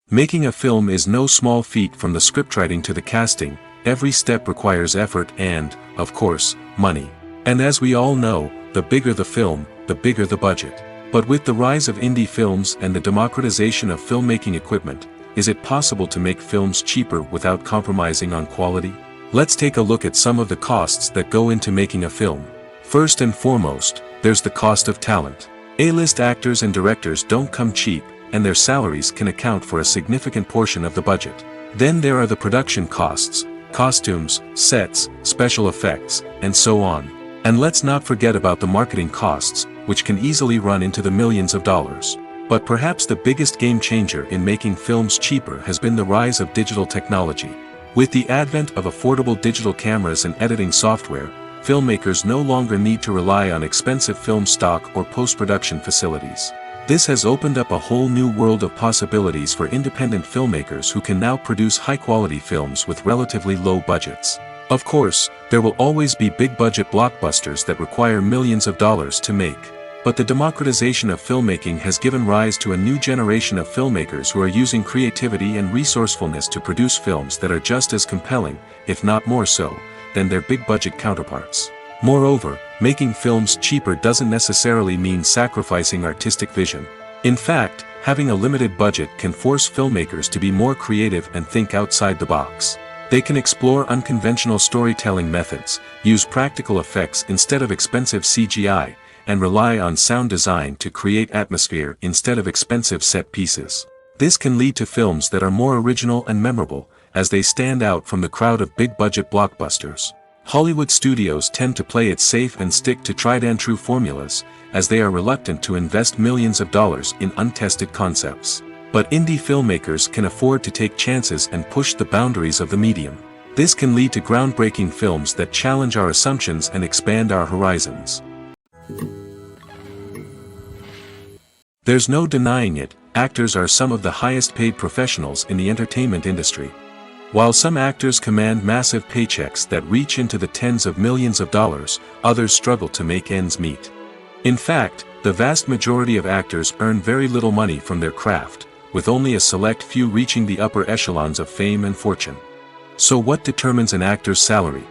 Making a film is no small feat. From the scriptwriting to the casting, every step requires effort and, of course, money. And as we all know, the bigger the film, the bigger the budget. But with the rise of indie films and the democratization of filmmaking equipment, is it possible to make films cheaper without compromising on quality? Let's take a look at some of the costs that go into making a film. First and foremost, there's the cost of talent. A-list actors and directors don't come cheap, and their salaries can account for a significant portion of the budget. Then there are the production costs, costumes, sets, special effects, and so on. And let's not forget about the marketing costs, which can easily run into the millions of dollars. But perhaps the biggest game changer in making films cheaper has been the rise of digital technology. With the advent of affordable digital cameras and editing software, filmmakers no longer need to rely on expensive film stock or post-production facilities. This has opened up a whole new world of possibilities for independent filmmakers who can now produce high-quality films with relatively low budgets. Of course, there will always be big-budget blockbusters that require millions of dollars to make. But the democratization of filmmaking has given rise to a new generation of filmmakers who are using creativity and resourcefulness to produce films that are just as compelling, if not more so, than their big-budget counterparts. Moreover, making films cheaper doesn't necessarily mean sacrificing artistic vision. In fact, having a limited budget can force filmmakers to be more creative and think outside the box. They can explore unconventional storytelling methods, use practical effects instead of expensive CGI, and rely on sound design to create atmosphere instead of expensive set pieces. This can lead to films that are more original and memorable, as they stand out from the crowd of big-budget blockbusters. Hollywood studios tend to play it safe and stick to tried-and-true formulas, as they are reluctant to invest millions of dollars in untested concepts. But indie filmmakers can afford to take chances and push the boundaries of the medium. This can lead to groundbreaking films that challenge our assumptions and expand our horizons. There's no denying it, actors are some of the highest-paid professionals in the entertainment industry. While some actors command massive paychecks that reach into the tens of millions of dollars, others struggle to make ends meet. In fact, the vast majority of actors earn very little money from their craft, with only a select few reaching the upper echelons of fame and fortune. So what determines an actor's salary?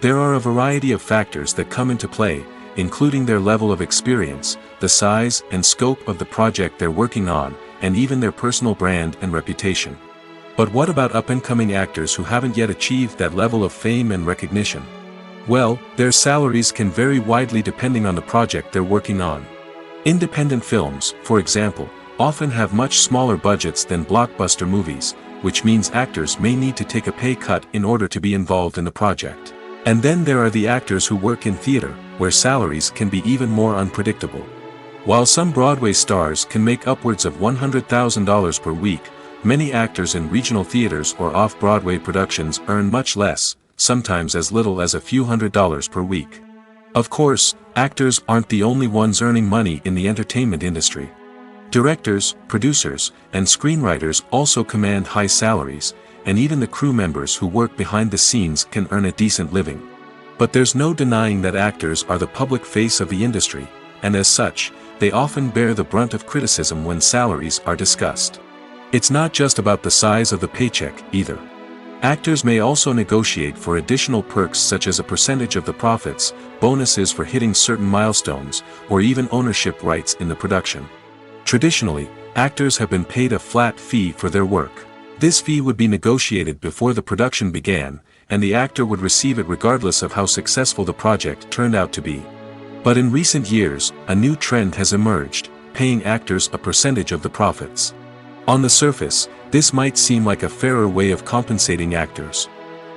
There are a variety of factors that come into play, including their level of experience, the size and scope of the project they're working on, and even their personal brand and reputation. But what about up-and-coming actors who haven't yet achieved that level of fame and recognition? Well, their salaries can vary widely depending on the project they're working on. Independent films, for example, often have much smaller budgets than blockbuster movies, which means actors may need to take a pay cut in order to be involved in the project. And then there are the actors who work in theater, where salaries can be even more unpredictable. While some Broadway stars can make upwards of $100,000 per week, many actors in regional theaters or off-Broadway productions earn much less, sometimes as little as a few $100s per week. Of course, actors aren't the only ones earning money in the entertainment industry. Directors, producers, and screenwriters also command high salaries, and even the crew members who work behind the scenes can earn a decent living. But there's no denying that actors are the public face of the industry, and as such, they often bear the brunt of criticism when salaries are discussed. It's not just about the size of the paycheck, either. Actors may also negotiate for additional perks such as a percentage of the profits, bonuses for hitting certain milestones, or even ownership rights in the production. Traditionally, actors have been paid a flat fee for their work. This fee would be negotiated before the production began, and the actor would receive it regardless of how successful the project turned out to be. But in recent years, a new trend has emerged, paying actors a percentage of the profits. On the surface, this might seem like a fairer way of compensating actors.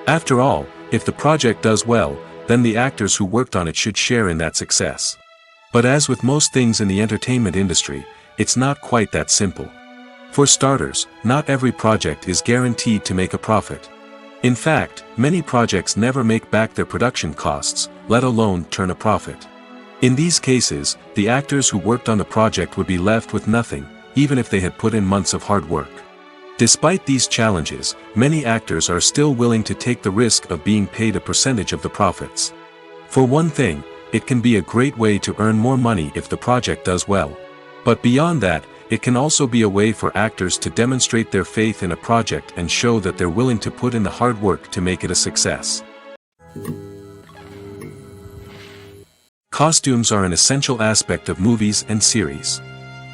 After all, if the project does well, then the actors who worked on it should share in that success. But as with most things in the entertainment industry, it's not quite that simple. For starters, not every project is guaranteed to make a profit. In fact, many projects never make back their production costs, let alone turn a profit. In these cases, the actors who worked on the project would be left with nothing, even if they had put in months of hard work. Despite these challenges, many actors are still willing to take the risk of being paid a percentage of the profits. For one thing, it can be a great way to earn more money if the project does well. But beyond that, it can also be a way for actors to demonstrate their faith in a project and show that they're willing to put in the hard work to make it a success. Costumes are an essential aspect of movies and series.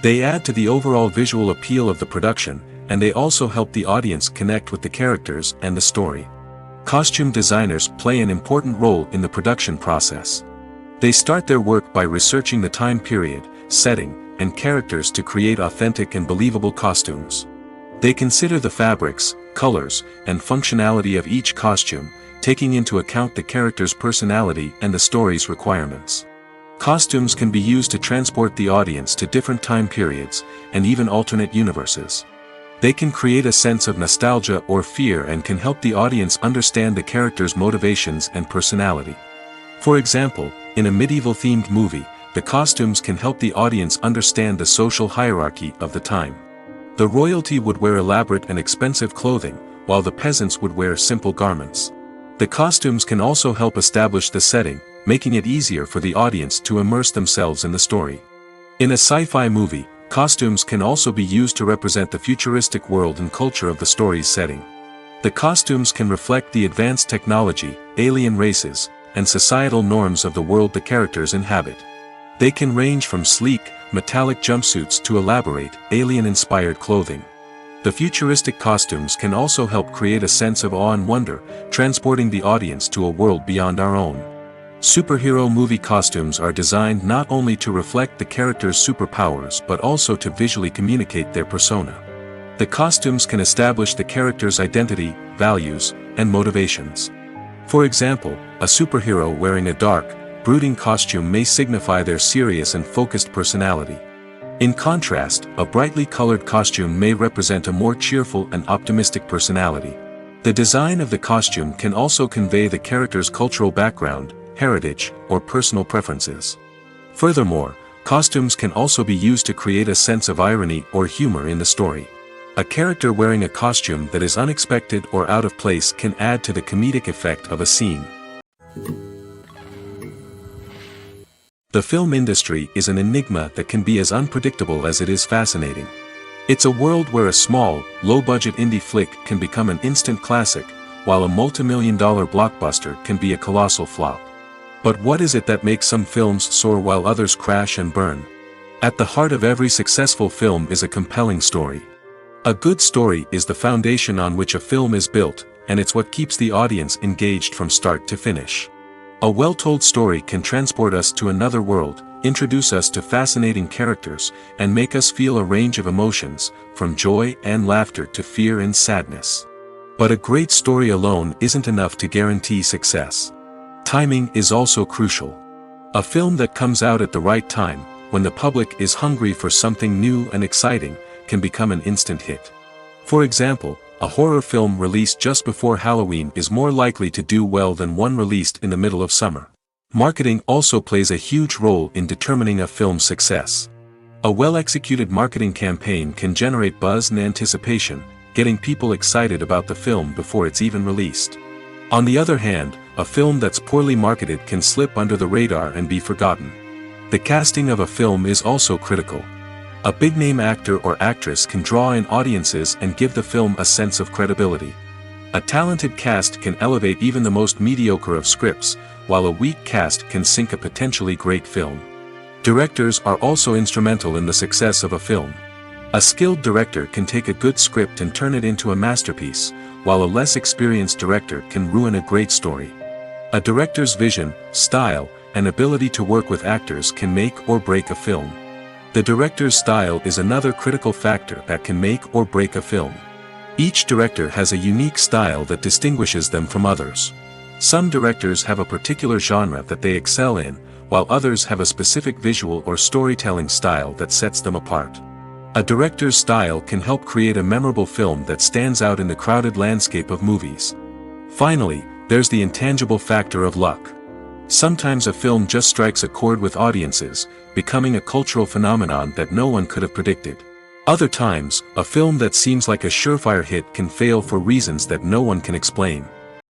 They add to the overall visual appeal of the production, and they also help the audience connect with the characters and the story. Costume designers play an important role in the production process. They start their work by researching the time period, setting, and characters to create authentic and believable costumes. They consider the fabrics, colors, and functionality of each costume, taking into account the character's personality and the story's requirements. Costumes can be used to transport the audience to different time periods, and even alternate universes. They can create a sense of nostalgia or fear and can help the audience understand the character's motivations and personality. For example, in a medieval-themed movie, the costumes can help the audience understand the social hierarchy of the time. The royalty would wear elaborate and expensive clothing, while the peasants would wear simple garments. The costumes can also help establish the setting, making it easier for the audience to immerse themselves in the story. In a sci-fi movie, costumes can also be used to represent the futuristic world and culture of the story's setting. The costumes can reflect the advanced technology, alien races, and societal norms of the world the characters inhabit. They can range from sleek, metallic jumpsuits to elaborate, alien-inspired clothing. The futuristic costumes can also help create a sense of awe and wonder, transporting the audience to a world beyond our own. Superhero movie costumes are designed not only to reflect the character's superpowers but also to visually communicate their persona. The costumes can establish the character's identity, values, and motivations. For example, a superhero wearing a dark, brooding costume may signify their serious and focused personality. In contrast, a brightly colored costume may represent a more cheerful and optimistic personality. The design of the costume can also convey the character's cultural background, heritage, or personal preferences. Furthermore, costumes can also be used to create a sense of irony or humor in the story. A character wearing a costume that is unexpected or out of place can add to the comedic effect of a scene. The film industry is an enigma that can be as unpredictable as it is fascinating. It's a world where a small, low-budget indie flick can become an instant classic, while a multi-million-dollar blockbuster can be a colossal flop. But what is it that makes some films soar while others crash and burn? At the heart of every successful film is a compelling story. A good story is the foundation on which a film is built, and it's what keeps the audience engaged from start to finish. A well-told story can transport us to another world, introduce us to fascinating characters, and make us feel a range of emotions, from joy and laughter to fear and sadness. But a great story alone isn't enough to guarantee success. Timing is also crucial. A film that comes out at the right time, when the public is hungry for something new and exciting, can become an instant hit. For example, a horror film released just before Halloween is more likely to do well than one released in the middle of summer. Marketing also plays a huge role in determining a film's success. A well-executed marketing campaign can generate buzz and anticipation, getting people excited about the film before it's even released. On the other hand, a film that's poorly marketed can slip under the radar and be forgotten. The casting of a film is also critical. A big-name actor or actress can draw in audiences and give the film a sense of credibility. A talented cast can elevate even the most mediocre of scripts, while a weak cast can sink a potentially great film. Directors are also instrumental in the success of a film. A skilled director can take a good script and turn it into a masterpiece, while a less experienced director can ruin a great story. A director's vision, style, and ability to work with actors can make or break a film. The director's style is another critical factor that can make or break a film. Each director has a unique style that distinguishes them from others. Some directors have a particular genre that they excel in, while others have a specific visual or storytelling style that sets them apart. A director's style can help create a memorable film that stands out in the crowded landscape of movies. Finally, there's the intangible factor of luck. Sometimes a film just strikes a chord with audiences, becoming a cultural phenomenon that no one could have predicted. Other times, a film that seems like a surefire hit can fail for reasons that no one can explain.